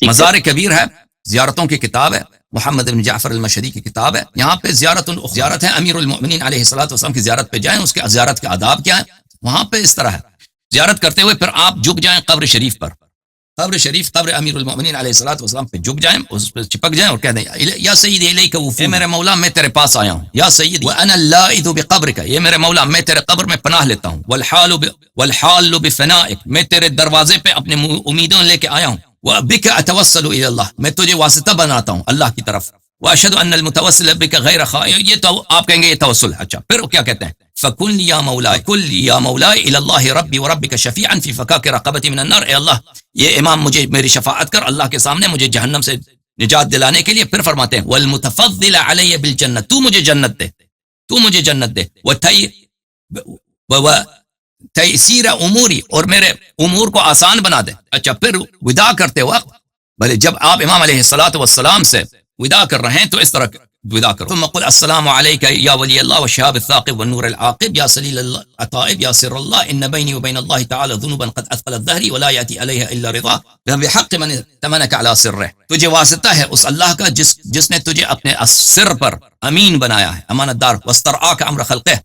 مزار کبیر ہے، زیارتوں کی کتاب ہے، محمد بن جعفر المشہدی کی کتاب ہے. یہاں پہ زیارت ہے امیر المؤمنین علیہ الصلوۃ والسلام کی زیارت پہ جائیں، اس کے زیارت کے آداب کیا ہیں. وہاں پہ اس طرح ہے، زیارت کرتے ہوئے پھر آپ جھک جائیں قبر شریف پر، قبر شریف قبر امیر المؤمنین علیہ الصلوۃ والسلام پہ جھک جائیں، اس پہ چپک جائیں اور کہہ دیں یا سیدی الیک وفود، اے میرے مولا میں تیرے پاس آیا ہوں، یا سیدی وانا اللاذ بقبرک، یہ میرے مولا میں تیرے قبر میں پناہ لیتا ہوں، والحال بفنائک، میں تیرے دروازے پہ اپنے امیدوں لے کے آیا ہوں، وبک اتوسل الی اللہ، میں تجھے واسطہ بناتا ہوں اللہ کی طرف، واشهد ان المتوسل بک غیر خائن، یہ تو آپ کہیں گے یہ توسل ہے۔ اچھا پھر کیا کہتے ہیں؟ فکن یا مولائی، کل یا مولائی الی اللہ ربی وربک شفیعا فی فکاک رقبتی من النار، اے اللہ یہ امام مجھے میری شفاعت کر اللہ کے سامنے مجھے جہنم سے نجات دلانے کے لیے۔ پھر فرماتے ہیں والمتفضل علی بالجنہ، تو مجھے جنت دے، تو مجھے جنت دے، تیسیر اموری، اور میرے امور کو آسان بنا دے۔ اچھا پھر وداع کرتے وقت بھلے جب آپ امام علیہ الصلوۃ والسلام سے وداع کر رہے ہیں تو اس طرح وداع کرو، ثم قل السلام علیک یا ولی اللہ والشہاب الثاقب والنور العاقب یا سلیل العطائب یا سر اللہ ان بینی وبین اللہ تعالی ذنوبا قد اثقلت ظہری ولا یاتی علیہ الا رضا بحق من تمنک علی سرہ، تجھے واسطہ ہے اس اللہ کا جس نے تجھے اپنے سر پر امین بنایا ہے، امانت دار، واسترعاک امر خلقہ،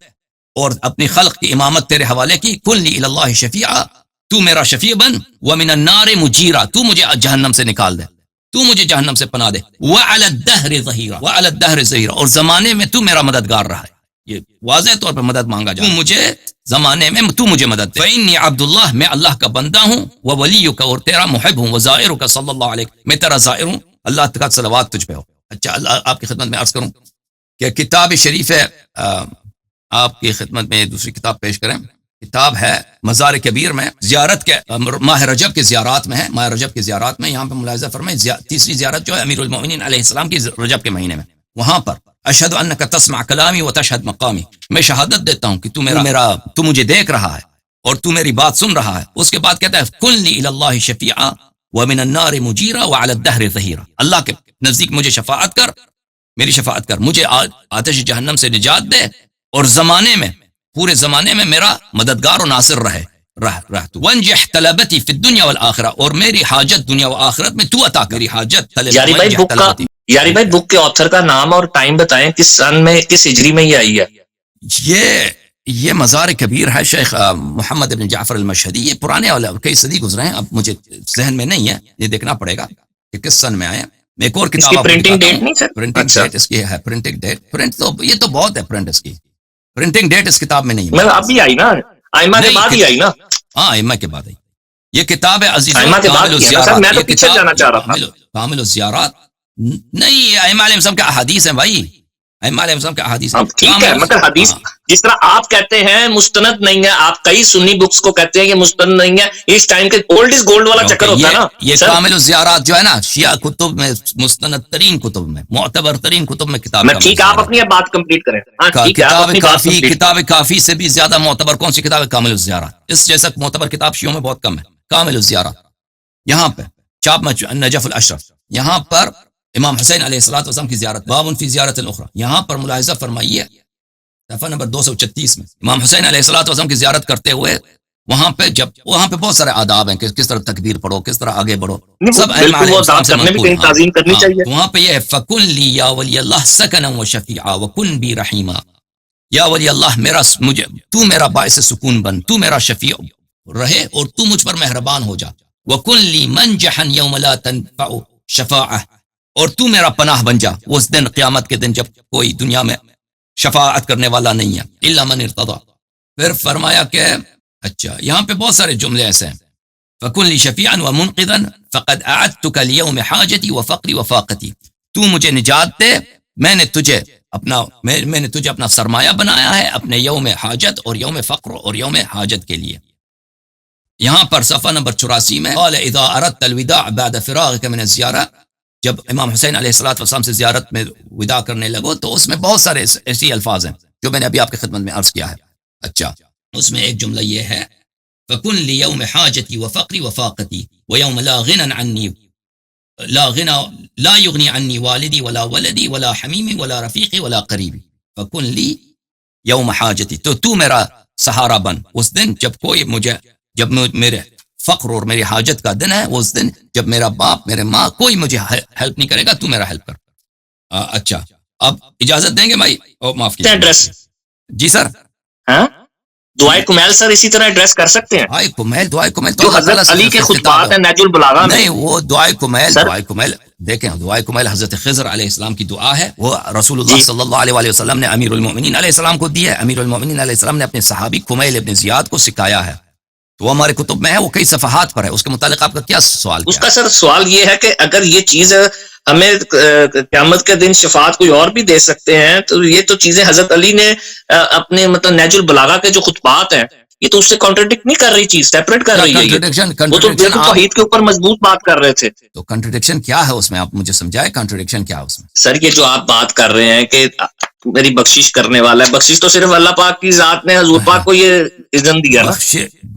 اور اپنی خلق کی امامت تیرے حوالے کی، کلنی الی اللہ شفیعا، تو میرا شفیع بن، ومن النار مجیرا، تو مجھے جہنم سے نکال دے، تو مجھے جہنم سے پناہ دے، وعلی الدہر ظہیرا، وعلی الدہر ظہیرا، اور زمانے میں تو میرا مددگار رہا ہے، یہ واضح طور پر مدد مانگا جائے، تو مجھے زمانے میں تو مجھے مدد دے، فإنی عبد اللہ، میں اللہ کا بندہ ہوں، وولیک، اور تیرا محب ہوں، وزائرک صلی اللہ علیہ، میں تیرا زائر ہوں، اللہ کا صلوات تجھ پہ ہو۔ اچھا اللہ آپ کی خدمت میں عرض کروں کہ کتاب شریف ہے، آپ کی خدمت میں دوسری کتاب پیش کریں، کتاب ہے مزار کبیر میں، زیارت کے ماہ رجب کے زیارات میں ہے، ماہ رجب کے زیارات میں یہاں پہ ملاحظہ فرمائیں تیسری زیارت جو ہے امیر المؤمنین علیہ السلام کی رجب کے مہینے میں، وہاں پر اشہد انک تسمع کلامی و تشہد مقامی، میں شہادت دیتا ہوں کہ تو مجھے دیکھ رہا ہے اور تو میری بات سن رہا ہے۔ اس کے بعد کہتا ہے کلنی الی اللہ شفیعا ومن النار مجیرا وعلی الدہر ظہیرا، اللہ کے نزدیک مجھے شفاعت کر، میری شفاعت کر، مجھے آتش جہنم سے نجات دے، اور زمانے میں پورے زمانے میں میرا مددگار و ناصر رہے تو ونجح طلبتی فی الدنیا والآخرہ، اور میری حاجت دنیا و آخرت میں تو عطا کری حاجت۔ یاری بھائی بک کے آتھر کا نام اور ٹائم بتائیں، کس سن میں کس ہجری میں یہ آئی ہے؟ یہ مزار کبیر ہے شیخ محمد بن جعفر المشہدی، یہ پرانے والے کئی صدی گزرے ہیں، اب مجھے ذہن میں نہیں ہے، یہ دیکھنا پڑے گا کہ کس سن میں آئے۔ ایک اور کتاب پرنٹنگ ڈیٹ نہیں سر؟ پرنٹنگ ڈیٹ اس کی ہے، پرنٹنگ ڈیٹ، پرنٹ تو یہ تو بہت ہے، پرنٹ اس کی پرنٹنگ ڈیٹ اس کتاب میں نہیں ہے، اب بھی آئی نا، ائمہ کے بعد ہی آئی نا؟ ہاں ائمہ کے بعد آئی۔ یہ کتاب ہے عزیز میں تو پیچھے جانا چاہ رہا تھا، کامل الزیارات نہیں، ائمہ علیہ السلام کا احادیث ہیں بھائی، ائمہ علیہ السلام کا احادیث ہے، ٹھیک ہے، مگر حدیث جس طرح آپ کہتے ہیں مستند نہیں ہے، آپ کئی سنی بکس کو کہتے ہیں کہ مستند نہیں ہے، اس ٹائم کے اولڈ از گولڈ والا چکر ہوتا ہے نا۔ یہ کامل الزیارات جو ہے نا شیعہ کتب میں مستند ترین کتب میں، معتبر ترین کتب میں کتاب ہے۔ ٹھیک ہے، آپ اپنی بات کمپلیٹ کریں۔ کتاب کافی سے بھی زیادہ معتبر کون سی کتاب ہے؟ کامل الزیارات، اس جیسا معتبر کتاب شیعوں میں بہت کم ہے۔ کامل الزیارات یہاں پہ چاپ نجف الاشرف، یہاں پر امام حسین علیہ الصلوۃ والسلام کی زیارت، باب فی زیارت الاخرى، یہاں پر ملاحظہ فرمائیے صفحہ نمبر 236 میں امام حسین علیہ الصلوۃ والسلام کی زیارت کرتے ہوئے وہاں پہ بہت سارے آداب ہیں کہ کس طرح تکبیر پڑھو، کس طرح آگے بڑھو، سب تعظیم کرنی چاہیے۔ وہاں پہ یہ ہے فکن لی یا ولی اللہ سکنا و شفیعا وکن بی رحیما، یا ولی اللہ تو میرا باعث سکون بن، تو میرا شفیع رہے اور تو مجھ پر مہربان ہو جا، وکن لی منجحا یوم لا تنفع شفاعہ، اور تو میرا پناہ بن جا اس دن قیامت کے دن جب کوئی دنیا میں شفاعت کرنے والا نہیں ہے الا من ارتضی۔ پھر فرمایا کہ اچھا یہاں پہ بہت سارے جملے ایسے ہیں، فکن لی شفیعا ومنقذا فقد اعدتک لیوم حاجتی وفقری وفاقتی، تو مجھے نجات دے، میں نے تجھے اپنا سرمایہ بنایا ہے اپنے یوم حاجت اور یوم فقر اور یوم حاجت کے لیے۔ یہاں پر صفحہ نمبر 84 میں قال اذا اردت الوداع بعد فراغک من الزیارہ، جب امام حسین علیہ الصلوۃ والسلام سے زیارت میں وداع کرنے لگو تو اس میں بہت سارے ایسی الفاظ ہیں جو میں نے ابھی آپ کی خدمت میں عرض کیا ہے۔ اچھا اس میں ایک جملہ یہ ہے فکن لی یوم حاجتی وفقری وفاقتی ویوم لا یغنی عنی والدی ولا ولدی ولا حمیمی ولا رفیقی ولا قریبی، فکن لی یوم حاجتی، تو میرا سہارا بن اس دن جب میرے فقر اور میری حاجت کا دن ہے، اس دن جب میرا باپ میرے ماں کوئی مجھے ہیلپ نہیں کرے گا، تو میرا ہیلپ کر۔ اچھا اب اجازت دیں گے بھائی؟ معاف کیجیے، ایڈریس جی سر، ہاں دعائے کمیل سر اسی طرح ایڈریس کر سکتے ہیں دعائے کمیل تو جو اللہ تعالیٰ حضرت سے علی کے خطاب خطبات ہے. ہیں نہج البلاغہ میں. نہیں وہ دعائے سر کمیل دیکھیں دعائے کمیل حضرت خضر علیہ السلام کی دعا ہے, وہ رسول اللہ جی صلی اللہ علیہ وسلم نے امیر المومنین علیہ السلام کو دی ہے. امیر المومنین علیہ السلام نے اپنے صحابی کمیل ابن زیاد کو سکھایا ہے, تو وہ ہمارے کتب میں ہے, وہ کئی صفحات پر ہے. اس کے متعلق آپ کا کیا سوال اس کیا کا سر سوال یہ ہے کہ اگر یہ چیز ہمیں قیامت کے دن شفاعت کوئی اور بھی دے سکتے ہیں, تو یہ تو چیزیں حضرت علی نے اپنے مطلب نہج البلاغہ کے جو خطبات ہیں یہ تو اس سے کانٹرڈکٹ نہیں کر رہی, چیز سیپریٹ کر رہی ہے. وہ تو بالکل توحید کے اوپر مضبوط بات کر رہے تھے. تو کنٹرڈکشن کیا ہے اس میں, آپ مجھے سمجھائے کنٹرڈکشن کیا ہے اس میں. سر یہ جو آپ بات کر رہے ہیں کہ میری بخشش کرنے والا ہے, بخشش تو صرف اللہ پاک کی ذات نے حضور پاک کو یہ اذن دیا نا.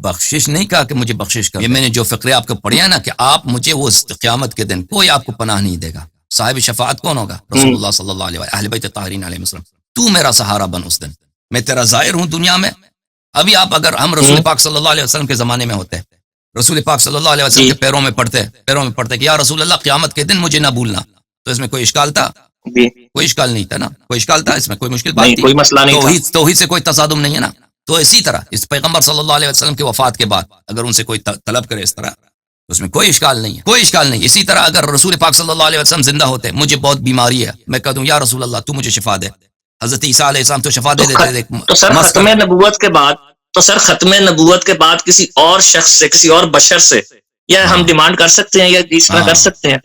بخشش نہیں کہا کہ مجھے بخشش کر, یہ میں نے جو فقرے آپ کو پڑھے ہیں نا کہ آپ مجھے وہ قیامت کے دن کوئی آپ کو پناہ نہیں دے گا. صاحب شفاعت کون ہوگا؟ رسول اللہ صلی اللہ علیہ وسلم, اہل بیت طاہرین علیہ السلام. تو میرا سہارا بن اس دن, میں تیرا ظاہر ہوں دنیا میں. ابھی آپ اگر ہم رسول پاک صلی اللہ علیہ وسلم کے زمانے میں ہوتے, رسول پاک صلی اللہ علیہ وسلم کے پیروں میں پڑھتے کہ یا رسول اللہ قیامت کے دن مجھے نہ بھولنا, تو اس میں کوئی اشکال تھا؟ کوئی اشکال نہیں تھا نا, کوئی اشکال تھا اس میں, کوئی مشکل بات نہیں, کوئی مسئلہ نہیں تھا. توحید سے کوئی تصادم نہیں ہے نا. تو اسی طرح اس پیغمبر صلی اللہ علیہ وسلم کی وفات کے بعد اگر ان سے کوئی طلب کرے اس طرح, اس میں کوئی اشکال نہیں ہے, کوئی اشکال نہیں. اسی طرح اگر رسول پاک صلی اللہ علیہ وسلم زندہ ہوتے, مجھے بہت بیماری ہے, میں کہہ دوں یا رسول اللہ تو مجھے شفا دے, حضرت عیسیٰ علیہ السلام تو شفا دے دیتے. تو سر ختم نبوت کے بعد کسی اور شخص سے, کسی اور بشر سے یا ہم ڈیمانڈ کر سکتے ہیں یا اس طرح کر سکتے ہیں؟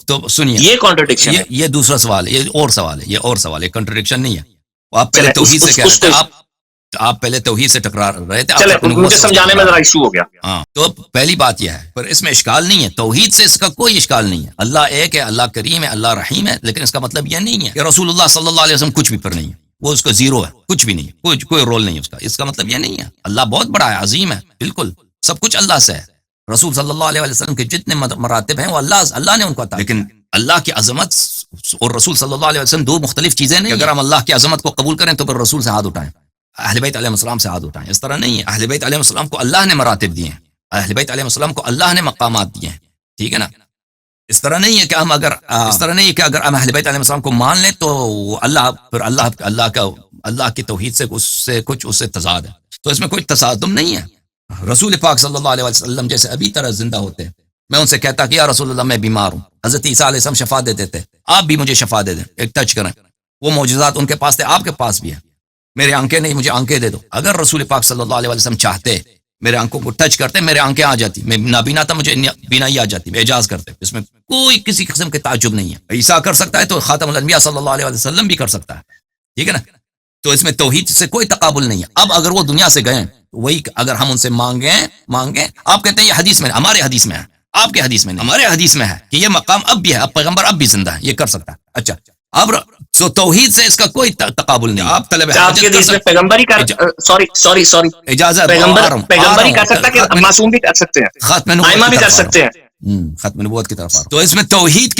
تو سنیے, یہ کانٹرڈکشن ہے. یہ دوسرا سوال ہے, یہ اور سوال ہے, کنٹرڈکشن نہیں ہے. آپ پہلے توحید سے کہہ رہے تھے, آپ پہلے توحید سے ٹکرا رہے تھے, چلے مجھے سمجھانے میں ذرا ایشو ہو گیا. ہاں, تو پہلی بات یہ ہے, پر اس میں اشکال نہیں ہے, توحید سے اس کا کوئی اشکال نہیں ہے. اللہ ایک ہے, اللہ کریم ہے, اللہ رحیم ہے, لیکن اس کا مطلب یہ نہیں ہے کہ رسول اللہ صلی اللہ علیہ وسلم کچھ بھی پر نہیں ہے, وہ اس کا زیرو ہے, کچھ بھی نہیں, کوئی رول نہیں اس کا. اس کا مطلب یہ نہیں ہے. اللہ بہت بڑا ہے, عظیم ہے, بالکل سب کچھ اللہ سے ہے. رسول صلی اللہ علیہ وسلم کے جتنے مراتب ہیں وہ اللہ نے ان کو عطا, لیکن اللہ کی عظمت اور رسول صلی اللہ علیہ وسلم دو مختلف چیزیں نہیں. اگر ہم اللہ کی عظمت کو قبول کریں تو پھر رسول سے ہاتھ اٹھائیں, اہل بیت علیہ السلام سے ہاتھ اٹھائیں. اس طرح نہیں ہے. اہل بیت علیہ السلام کو اللہ نے مراتب دیے ہیں, اہل بیت علیہ السلام کو اللہ نے مقامات دیے ہیں, ٹھیک ہے نا. اس طرح نہیں ہے کہ ہم اگر ہم اہل بیت علیہ السلام کو مان لیں تو اللہ کی توحید سے کچھ اس سے تضاد ہے. تو اس میں کوئی تصادم نہیں ہے. رسول پاک صلی اللہ علیہ وسلم جیسے ابھی طرح زندہ ہوتے, میں ان سے کہتا کہ یا رسول اللہ میں بیمار ہوں, حضرت عیسیٰ علیہ السلام شفا دے دیتے, آپ بھی مجھے شفا دے دیں, ایک ٹچ کریں. وہ معجزات ان کے پاس تھے, آپ کے پاس بھی ہے. میرے آنکھیں نہیں, مجھے آنکھیں دے دو. اگر رسول پاک صلی اللہ علیہ وسلم چاہتے میرے آنکھوں کو ٹچ کرتے, میرے آنکھیں آ جاتی, میں نابینا تھا, مجھے بینائی آ جاتی, میں اعجاز کرتے. اس میں کوئی کسی قسم کے تعجب نہیں ہے. عیسیٰ کر سکتا ہے تو خاتم الانبیاء صلی اللہ علیہ وسلم بھی کر سکتا ہے, ٹھیک ہے نا. تو اس میں توحید سے کوئی تقابل نہیں ہے. اب اگر وہ دنیا سے گئے, وہی اگر ہم ان سے مانگیں, آپ کہتے ہیں یہ حدیث میں, ہمارے حدیث میں ہے, آپ کے حدیث میں نہیں, ہمارے حدیث میں ہے کہ یہ مقام اب بھی ہے, اب پیغمبر اب بھی زندہ ہے, یہ کر سکتا ہے. اچھا, اب تو توحید سے اس کا کوئی تقابل نہیں. آپ طلب پیغمبر ہی کر, سوری اجازت, پیغمبر ہی کر سکتا ہے کہ معصوم بھی کر سکتے ہیں, ختم ائمہ بھی کر سکتے ہیں. ختم نبوت کی طرف. تو اس میں توحید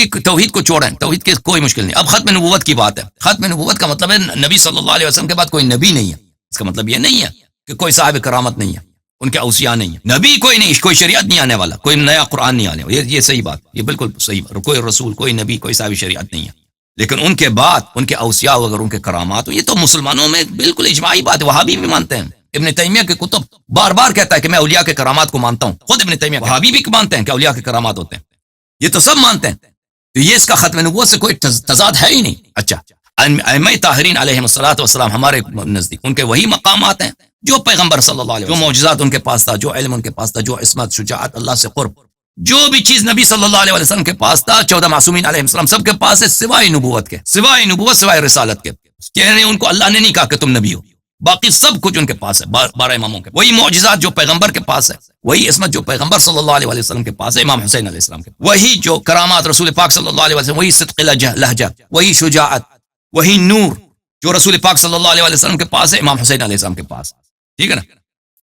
کو چھوڑیں, توحید کی کوئی مشکل نہیں. اب ختم نبوت کی بات ہے. ختم نبوت کا مطلب ہے نبی صلی اللہ علیہ وسلم کے بعد کوئی نبی نہیں ہے. اس کا مطلب یہ نہیں ہے کہ کوئی صاحب کرامت نہیں ہے, ان کے اوصیاء نہیں ہے, نبی کوئی نہیں, کوئی شریعت نہیں آنے والا, کوئی نیا قرآن نہیں آنے والا. یہ صحیح بات, یہ بالکل صحیح بات. کوئی رسول, کوئی نبی, کوئی صاحب شریعت نہیں ہے, لیکن ان کے بعد ان کے اوصیاء اگر ان کے کرامات, یہ تو مسلمانوں میں بالکل اجماعی بات ہے. وہابی بھی مانتے ہیں. ابن تیمیہ کے کتب بار بار کہتا ہے کہ میں اولیاء کے کرامات کو مانتا ہوں. خود ابن تیمیہ, وہابی بھی مانتے ہیں کہ اولیاء کے کرامات ہوتے ہیں. یہ تو سب مانتے ہیں. تو یہ اس کا ختم نبوت سے کوئی تضاد ہے ہی نہیں. اچھا, ائمہ طاہرین علیہ السلام ہمارے نزدیک ان کے وہی مقامات ہیں جو پیغمبر صلی اللہ علیہ وسلم, جو معجزات ان کے پاس تھا, جو علم ان کے پاس تھا, جو عصمت, شجاعت, اللہ سے قرب, جو بھی چیز نبی صلی اللہ علیہ وسلم کے پاس تھا, 14 معصومین علیہ السلام سب کے پاس ہے, سوائے نبوت, سوائے رسالت کے. یعنی ان کو اللہ نے نہیں کہا کہ تم نبی ہو, باقی سب کچھ ان کے پاس ہے. 12 اماموں کے وہی معجزات جو پیغمبر کے پاس ہے, وہی عصمت جو پیغمبر صلی اللہ علیہ وسلم کے پاس ہے, امام حسین علیہ السلام کے, وہی جو کرامات رسول پاک صلی اللہ علیہ وسلم, وہی صدق لہجہ, وہی شجاعت, وہی نور جو رسول پاک صلی اللہ علیہ وسلم کے پاس ہے, امام حسین علیہ السلام کے پاس, ٹھیک ہے نا.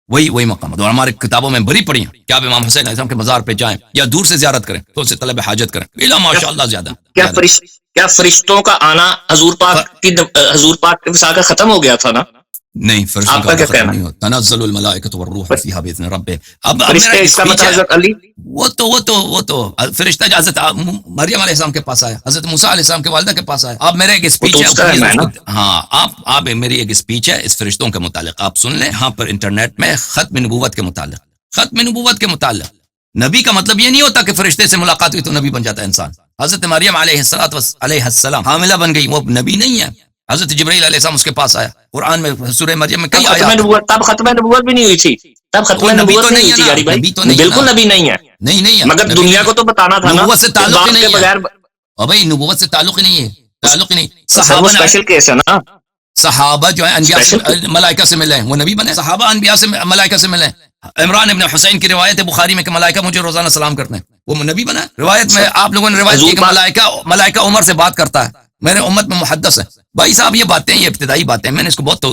وہی مقامات, اور ہمارے کتابوں میں بری پڑی ہیں کہ آپ امام حسین علیہ السلام کے مزار پہ جائیں یا دور سے زیارت کریں تو ان سے طلب حاجت کریں. ماشاءاللہ زیادہ. کیا فرشتوں کا آنا حضور پاک کے وصال کا ختم ہو گیا تھا نا؟ نہیں، فرشتوں آپ کا کا کیا ختم کہنا نہیں ہوتا. تنزل الملائکۃ والروح فیہا باذن ربہم. اب فرشتے میرا اس کا اسپیچ مطلب ہے. حضرت علی؟ وہ تو فرشتہ حضرت مریم علیہ السلام کے پاس آیا, حضرت موسیٰ علیہ السلام کے والدہ کے پاس آیا. اب میرا ایک وہ اسپیچ تو ہے اس کا ہے نا. ہاں, آپ میری ایک اسپیچ ہے اس فرشتوں کے متعلق, آپ سن لیں یہاں پر انٹرنیٹ میں. ختم نبوت کے متعلق, ختم نبوت کے متعلق, نبی کا مطلب یہ نہیں ہوتا کہ فرشتے سے ملاقات ہوئی تو نبی بن جاتا ہے انسان. حضرت مریم علیہ السلام حاملہ بن گئی, وہ نبی نہیں ہے. حضرت جبرائیل علیہ السلام اس کے پاس آیا. قرآن میں سورہ مریم میں کئی آیات. تب ختم نبوت بھی نہیں ہوئی تھی, تب ختم نبوت نہیں ہوئی تھی یاری بھائی, بالکل نبی نہیں ہے. نہیں ہے, مگر دنیا کو تو بتانا تھا نا, نبوت سے تعلق ہی کے نہیں بغیر. ہے بھائی, نبوت سے تعلق ہی نہیں ہے, تعلق ہی نہیں. صحابہ اسپیشل کیس ہے نا, صحابہ جو ہے انبیاء سے ملائکہ سے ملے, وہ نبی بنے. صحابہ انبیاء سے ملائکہ سے ملے. عمران ابن حسین کی روایت ہے بخاری میں کہ ملائکہ مجھے روزانہ سلام کرتے ہیں, وہ نبی بنا. روایت میں آپ لوگوں نے روایت کی کہ ملائکہ عمر سے بات کرتا ہے. میرے امت میں محدث ہے بھائی صاحب. یہ باتیں, یہ ابتدائی باتیں, میں نے اس کو بہت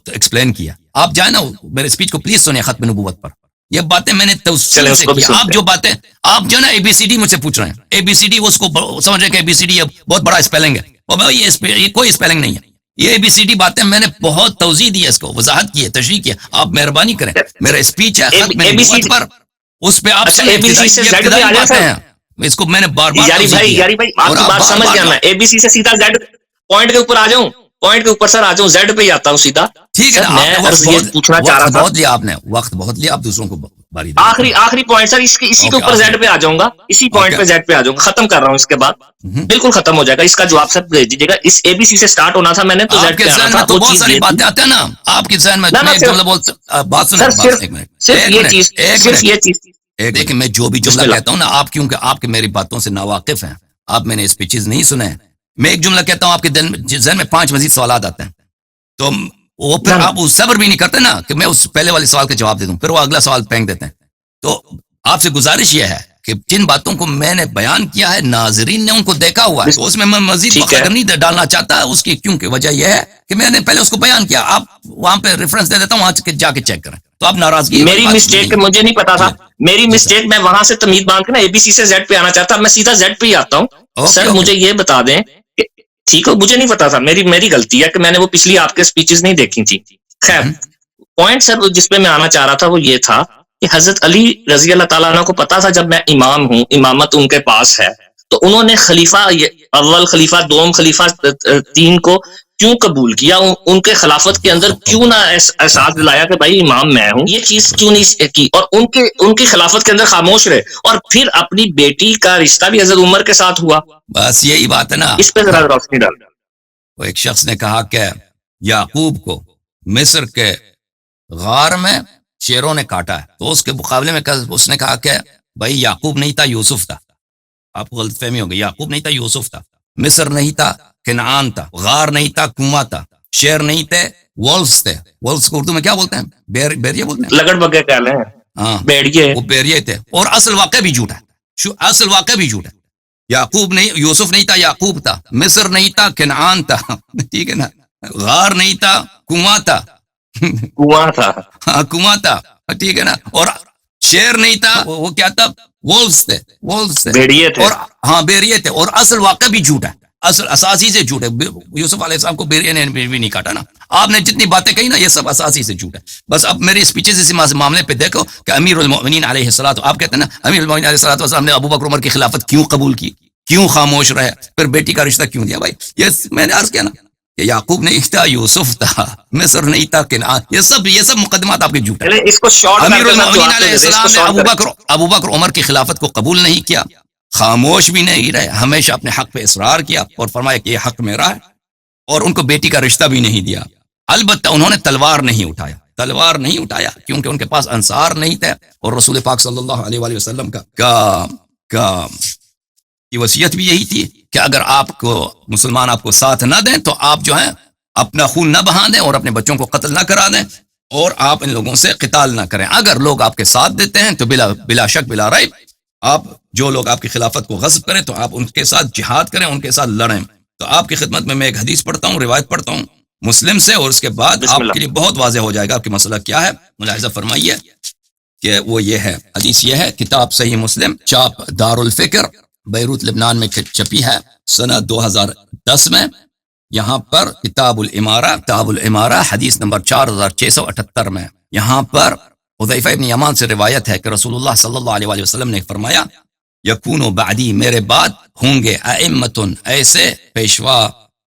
ایکسپلین کیا. آپ جائیں نا میرے اسپیچ کو پلیز سنیں ختم نبوت پر. یہ باتیں میں نے توسیع سے کی. آپ جو باتیں, آپ جو نا اے بی سی ڈی مجھ سے پوچھ رہے ہیں, اے بی سی ڈی اس کو سمجھ رہے کہ اے بی سی ڈی بہت بڑا اسپیلنگ ہے, اور بھائی یہ کوئی اسپیلنگ نہیں ہے. یہ اے بی سی ڈی باتیں میں نے بہت توضیح دی ہے, اس کو وضاحت کی ہے, تشریح کی ہے. آپ مہربانی کریں, میرا اسپیچ ہے ختم نبوت پر, اس پہ آپ ابتدائی باتیں ہیں. اس کو میں نے بار بار یاری بھائی آپ کی بات سمجھ گیا میں. اے بی سی سے سیدھا زیڈ پوائنٹ کے اوپر آ جاؤں, پوائنٹ کے اوپر سر آ جاؤں, زیڈ پہ ہی آتا ہوں سیدھا. ٹھیک ہے, میں پوچھنا چاہ رہا تھا, بہت لیا آپ نے وقت, بہت لیا آپ دوسروں کو باری. آخری پوائنٹ سر, اسی کے اوپر زیڈ پہ آ جاؤں گا, اسی پوائنٹ پہ زیڈ پہ آ جاؤں گا, ختم کر رہا ہوں. اس کے بعد بالکل ختم ہو جائے گا. اس کا جواب سر بھیج دیجیے گا. اس اے بی سی سے سٹارٹ ہونا تھا, میں نے تو زیڈ پہ آنا تھا. وہ چیز یہ باتیں آتے ہیں نا آپ کے ذہن میں, بات سنیں, صرف یہ چیز. دیکھیں میں جو بھی جملہ کہتا ہوں نا, آپ کیونکہ آپ کے میری باتوں سے ناواقف ہیں, آپ میں نے اسپیچز نہیں سنے. میں ایک جملہ کہتا ہوں, آپ کے ذہن میں 5 مزید سوالات آتے ہیں, تو وہ پھر آپ اس صبر بھی نہیں کرتے نا کہ میں اس پہلے والے سوال کا جواب دے دوں, پھر وہ اگلا سوال پھینک دیتے ہیں. تو آپ سے گزارش یہ ہے کہ جن باتوں کو میں نے بیان کیا ہے, ناظرین نے ان کو دیکھا ہوا ہے, تو اس میں مزید وقت نہیں ڈالنا چاہتا. اس کی کیونکہ وجہ یہ ہے کہ میں نے پہلے اس کو بیان کیا. آپ وہاں پہ ریفرنس دے دیتا ہوں, وہاں جا کے چیک کریں. تو آپ ناراضگی, میری مسٹیک, مجھے نہیں پتا تھا, میری مسٹیک. میں وہاں سے تمیز باندھ کے نا اے بی سی سے زیڈ پہ آنا چاہتا, میں سیدھا زیڈ پہ ہی آتا ہوں. سر مجھے یہ بتا دیں, ٹھیک ہے, مجھے نہیں پتا تھا, میری غلطی ہے کہ میں نے وہ پچھلی آپ کے اسپیچز نہیں دیکھی تھی. خیر, پوائنٹ سر جس پہ میں آنا چاہ رہا تھا وہ یہ تھا کہ حضرت علی رضی اللہ تعالیٰ عنہ کو پتا تھا جب میں امام ہوں, امامت ان کے پاس ہے, تو انہوں نے خلیفہ اول خلیفہ, دوم خلیفہ, 3 کو کیوں قبول کیا, ان کے خلافت کے اندر کیوں نہ احساس دلایا کہ بھائی امام میں ہوں, یہ چیز کیوں نہیں کی, اور ان کی خلافت کے اندر خاموش رہے, اور پھر اپنی بیٹی کا رشتہ بھی حضرت عمر کے ساتھ ہوا. بس یہی بات ہے نا, اس پہ ذرا روشنی ڈال. وہ ایک شخص نے کہا کہ یعقوب کو مصر کے غار میں شیروں نے کاٹا ہے, تو اس کے مقابلے میں اس نے کہا کہ بھائی یعقوب نہیں تھا, یوسف تھا. آپ کو غلط فہمی ہوگی, یعقوب نہیں تھا, یوسف تھا. مصر نہیں تھا, کنعان تھا. غار نہیں تھا, کنواں تھا. شیر نہیں تھے, وولفز تھے. وولفز کو اردو میں کیا بولتے ہیں, بیریے بولتے ہیں, لگڑ بگے کہہ لیں. ہاں, بیڑیے, وہ بیریے تھے. اور اصل واقع بھی جھوٹا ہے, اصل واقع بھی جھوٹا ہے. یعقوب نہیں, یوسف نہیں تھا, یعقوب تھا. مصر نہیں تھا, کنعان تھا. ٹھیک ہے نا. غار نہیں تھا, کنواں تھا. ہاں, کنواں تھا. ٹھیک ہے نا. اور شیر نہیں تھا, وہ کیا تھا, وولفز تھے, بیڑیے تھے. اور ہاں, بیریے تھے. اور اصل واقع بھی جھوٹا ہے, اصل اساسی سے جھوٹ ہے. یوسف علیہ السلام کو بیریے نے بھی نہیں کاٹا نا. آپ نے جتنی باتیں کہی نا, یہ سب اساسی سے جھوٹ ہے. بس اب میری اسپیچز اسی معاملے پہ دیکھو کہ امیر المؤمنین علیہ الصلوۃ, آپ کہتے ہیں نا امیر المؤمنین علیہ الصلوۃ والسلام نے ابو بکر عمر کی خلافت کیوں قبول کی, کیوں خاموش رہے, پھر بیٹی کا رشتہ کیوں دیا. بھائی یہ میں نے عرض کیا نا کہ یعقوب نہیں تھا, یوسف تھا. مصر نہیں تھا, کنعان. یہ سب مقدمات آپ کے جھوٹ ہیں. اس کو شارٹ امیر المؤمنین علیہ السلام نے ابو بکر عمر کی خلافت کو قبول نہیں کیا, خاموش بھی نہیں رہے, ہمیشہ اپنے حق پہ اصرار کیا اور فرمایا کہ یہ حق میرا ہے, اور ان کو بیٹی کا رشتہ بھی نہیں دیا. البتہ انہوں نے تلوار نہیں اٹھایا کیونکہ ان کے پاس انصار نہیں تھے, اور رسول پاک صلی اللہ علیہ وآلہ وسلم کا یہ وصیت بھی یہی تھی کہ اگر آپ کو مسلمان آپ کو ساتھ نہ دیں تو آپ جو ہیں اپنا خون نہ بہا دیں اور اپنے بچوں کو قتل نہ کرا دیں, اور آپ ان لوگوں سے قتال نہ کریں. اگر لوگ آپ کے ساتھ دیتے ہیں تو بلا شک بلا ریب آپ جو لوگ آپ کی خلافت کو غصب کریں تو آپ ان کے ساتھ جہاد کریں, ان کے ساتھ لڑیں. تو آپ کی خدمت میں ایک حدیث پڑھتا ہوں, روایت پڑھتا ہوں مسلم سے, اور اس کے بعد آپ کے لیے بہت واضح ہو جائے گا کہ مسئلہ کیا ہے. ملاحظہ فرمائیے کہ وہ یہ ہے, حدیث یہ ہے, کتاب صحیح مسلم, چاپ دار الفکر, بیروت لبنان میں چھپی ہے, سنہ 2010 میں. یہاں پر کتاب الامارہ حدیث نمبر 4678 میں یہاں پر حذیفہ ابن یمان سے روایت ہے کہ رسول اللہ صلی اللہ علیہ وآلہ وسلم نے فرمایا یکون بعدی میرے بعد ہوں گے ائمۃ ایسے پیشوا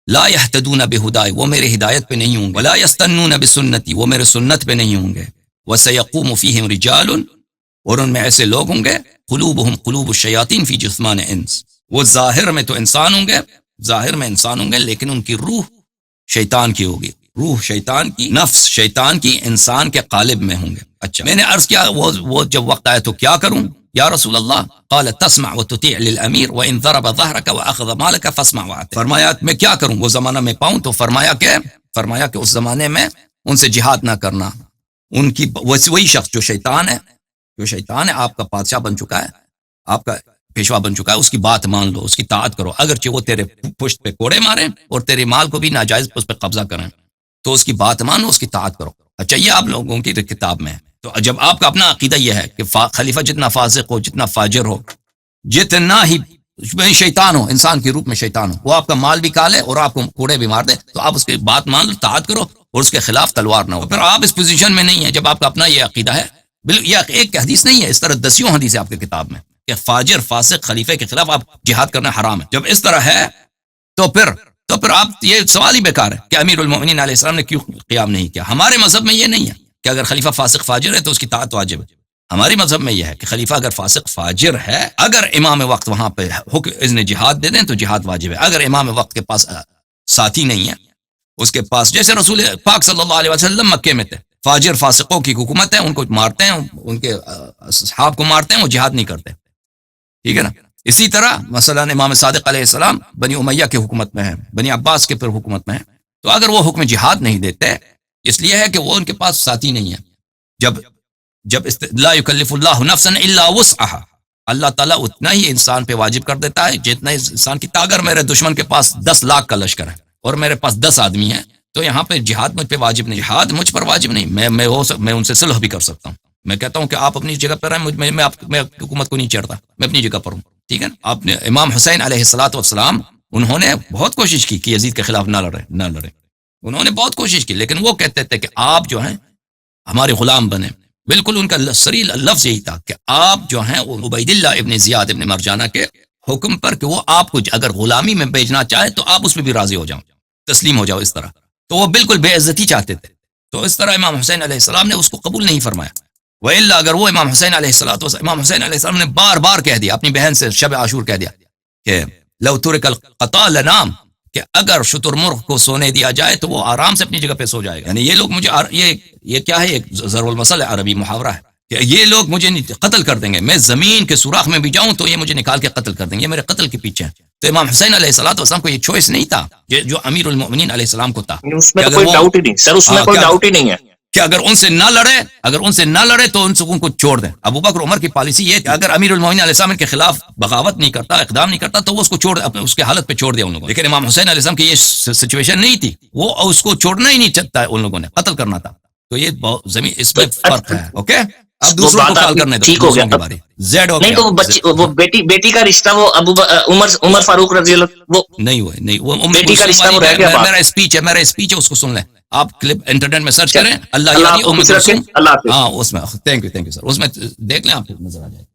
لا یہتدون بہدائی وہ میرے ہدایت پہ نہیں ہوں گے ولا یستنون بسنتی وہ میرے سنت پہ نہیں ہوں گے وسیقوم فیہم رجال اور ان میں ایسے لوگ ہوں گے قلوبہم قلوب الشیاطین فی جثمان انس وہ ظاہر میں تو انسان ہوں گے لیکن ان کی روح شیطان کی ہوگی روح شیطان کی نفس شیطان کی انسان کے قالب میں ہوں گے. اچھا میں نے عرض کیا وہ جب وقت آیا تو کیا کروں یا رسول اللہ قال تسمع وتطيع للامیر وان ضرب ظهرك واخذ مالك فاسمع واطع فرمایا میں کیا کروں وہ زمانہ میں پاؤں تو فرمایا کہ اس زمانے میں ان سے جہاد نہ کرنا ان کی وہی شخص جو شیطان ہے آپ کا بادشاہ بن چکا ہے آپ کا پیشوا بن چکا ہے اس کی بات مان لو اس کی طاعت کرو اگرچہ وہ تیرے پشت پہ کوڑے ماریں اور تیرے مال کو بھی ناجائز اس پہ قبضہ کریں تو اس کی بات مانو اس کی طاعت کرو. اچھا یہ آپ لوگوں کی کتاب میں ہے تو جب آپ کا اپنا عقیدہ یہ ہے کہ خلیفہ جتنا فاسق ہو جتنا فاجر ہو جتنا ہی شیطان ہو انسان کے روپ میں شیطان ہو وہ آپ کا مال بھی کھالے اور آپ کو کوڑے بھی مار دے تو آپ اس کی بات مان لو طاعت کرو اور اس کے خلاف تلوار نہ ہو. پھر آپ اس پوزیشن میں نہیں ہیں جب آپ کا اپنا یہ عقیدہ ہے یہ ایک حدیث نہیں ہے اس طرح دسیوں حدیث ہے آپ کی کتاب میں کہ فاجر فاسق خلیفے کے خلاف آپ جہاد کرنا حرام ہے. جب اس طرح ہے تو پھر آپ یہ سوال ہی بیکار ہے کہ امیر المؤمنین علیہ السلام نے کیوں قیام نہیں کیا. ہمارے مذہب میں یہ نہیں ہے کہ اگر خلیفہ فاسق فاجر ہے تو اس کی طاعت واجب ہے. ہماری مذہب میں یہ ہے کہ خلیفہ اگر فاسق فاجر ہے اگر امام وقت وہاں پہ اذن جہاد دے دیں تو جہاد واجب ہے. اگر امام وقت کے پاس ساتھی نہیں ہے اس کے پاس جیسے رسول پاک صلی اللہ علیہ وسلم مکے میں تھے فاجر فاسقوں کی حکومت ہے ان کو مارتے ہیں ان کے اصحاب کو مارتے ہیں وہ جہاد نہیں کرتے ٹھیک ہے نا. اسی طرح مثلا امام صادق علیہ السلام بنی امیہ کے حکومت میں ہے بنی عباس کے پھر حکومت میں ہے تو اگر وہ حکم جہاد نہیں دیتے اس لیے ہے کہ وہ ان کے پاس ساتھی نہیں ہے. جب لا یکلف اللہ نفسا الا وسعها اللہ تعالیٰ اتنا ہی انسان پہ واجب کر دیتا ہے جتنا انسان کی اگر میرے دشمن کے پاس 10 لاکھ کا لشکر ہے اور میرے پاس 10 آدمی ہیں تو یہاں پہ جہاد مجھ پہ واجب نہیں جہاد مجھ پر واجب نہیں میں ان سے صلح بھی کر سکتا ہوں. میں کہتا ہوں کہ آپ اپنی جگہ پر رہیں میں حکومت کو نہیں چڑھتا میں اپنی جگہ پر ہوں ٹھیک ہے. آپ نے امام حسین علیہ الصلوۃ والسلام انہوں نے بہت کوشش کی کہ یزید کے خلاف نہ لڑے انہوں نے بہت کوشش کی لیکن وہ کہتے تھے کہ آپ جو ہیں ہمارے غلام بنے. بالکل ان کا صریح لفظ یہی تھا کہ آپ جو ہیں عبید اللہ ابن زیاد ابن مرجانہ کے حکم پر کہ وہ آپ کو اگر غلامی میں بھیجنا چاہے تو آپ اس میں بھی راضی ہو جاؤ تسلیم ہو جاؤ اس طرح. تو وہ بالکل بے عزتی چاہتے تھے تو اس طرح امام حسین علیہ السلام نے اس کو قبول نہیں فرمایا. وإلا اگر وہ امام حسین علیہ السلام نے بار بار کہہ دیا اپنی بہن سے شب عاشور کہہ دیا کہ لو ترک القطا لنام کہ اگر شتر مرغ کو سونے دیا جائے تو وہ آرام سے اپنی جگہ پہ سو جائے گا. یعنی یہ لوگ مجھے یہ کیا ہے ایک ضرب المثل عربی محاورہ ہے کہ یہ لوگ مجھے قتل کر دیں گے میں زمین کے سوراخ میں بھی جاؤں تو یہ مجھے نکال کے قتل کر دیں گے یہ میرے قتل کے پیچھے ہیں. تو امام حسین علیہ الصلوۃ والسلام کو یہ چوائس نہیں تھا جو امیر المؤمنین علیہ السلام کو تھا. اس میں کوئی ڈاؤٹ ہی نہیں سر اس میں کوئی ڈاؤٹ ہی نہیں ہے کہ اگر ان سے نہ لڑے تو ان سکون کو چھوڑ دیں. ابو بکر عمر کی پالیسی یہ کہ اگر امیر المؤمنین علیہ السلام کے خلاف بغاوت نہیں کرتا اقدام نہیں کرتا تو وہ اس کو چھوڑ اس کے حالت پہ چھوڑ دیا ان لوگوں. لیکن امام حسین علیہ السلام کی یہ سچویشن نہیں تھی وہ اس کو چھوڑنا ہی نہیں چاہتا ہے ان لوگوں نے قتل کرنا تھا. تو یہ زمین اس میں فرق ہے. اوکے اب دوسروں کو کال کرنے دو ٹھیک ہو گیا زیڈ ہو نہیں تو وہ بیٹی کا رشتہ وہ عمر فاروق رضی اللہ وہ نہیں وہ بیٹی کا رشتہ وہ رہ گیا. میرا اسپیچ ہے اس کو سن لیں آپ کلپ انٹرنیٹ میں سرچ کریں اللہ اللہ حافظ. ہاں اس میں تھینک یو سر اس میں دیکھ لیں آپ کو نظر آ جائے.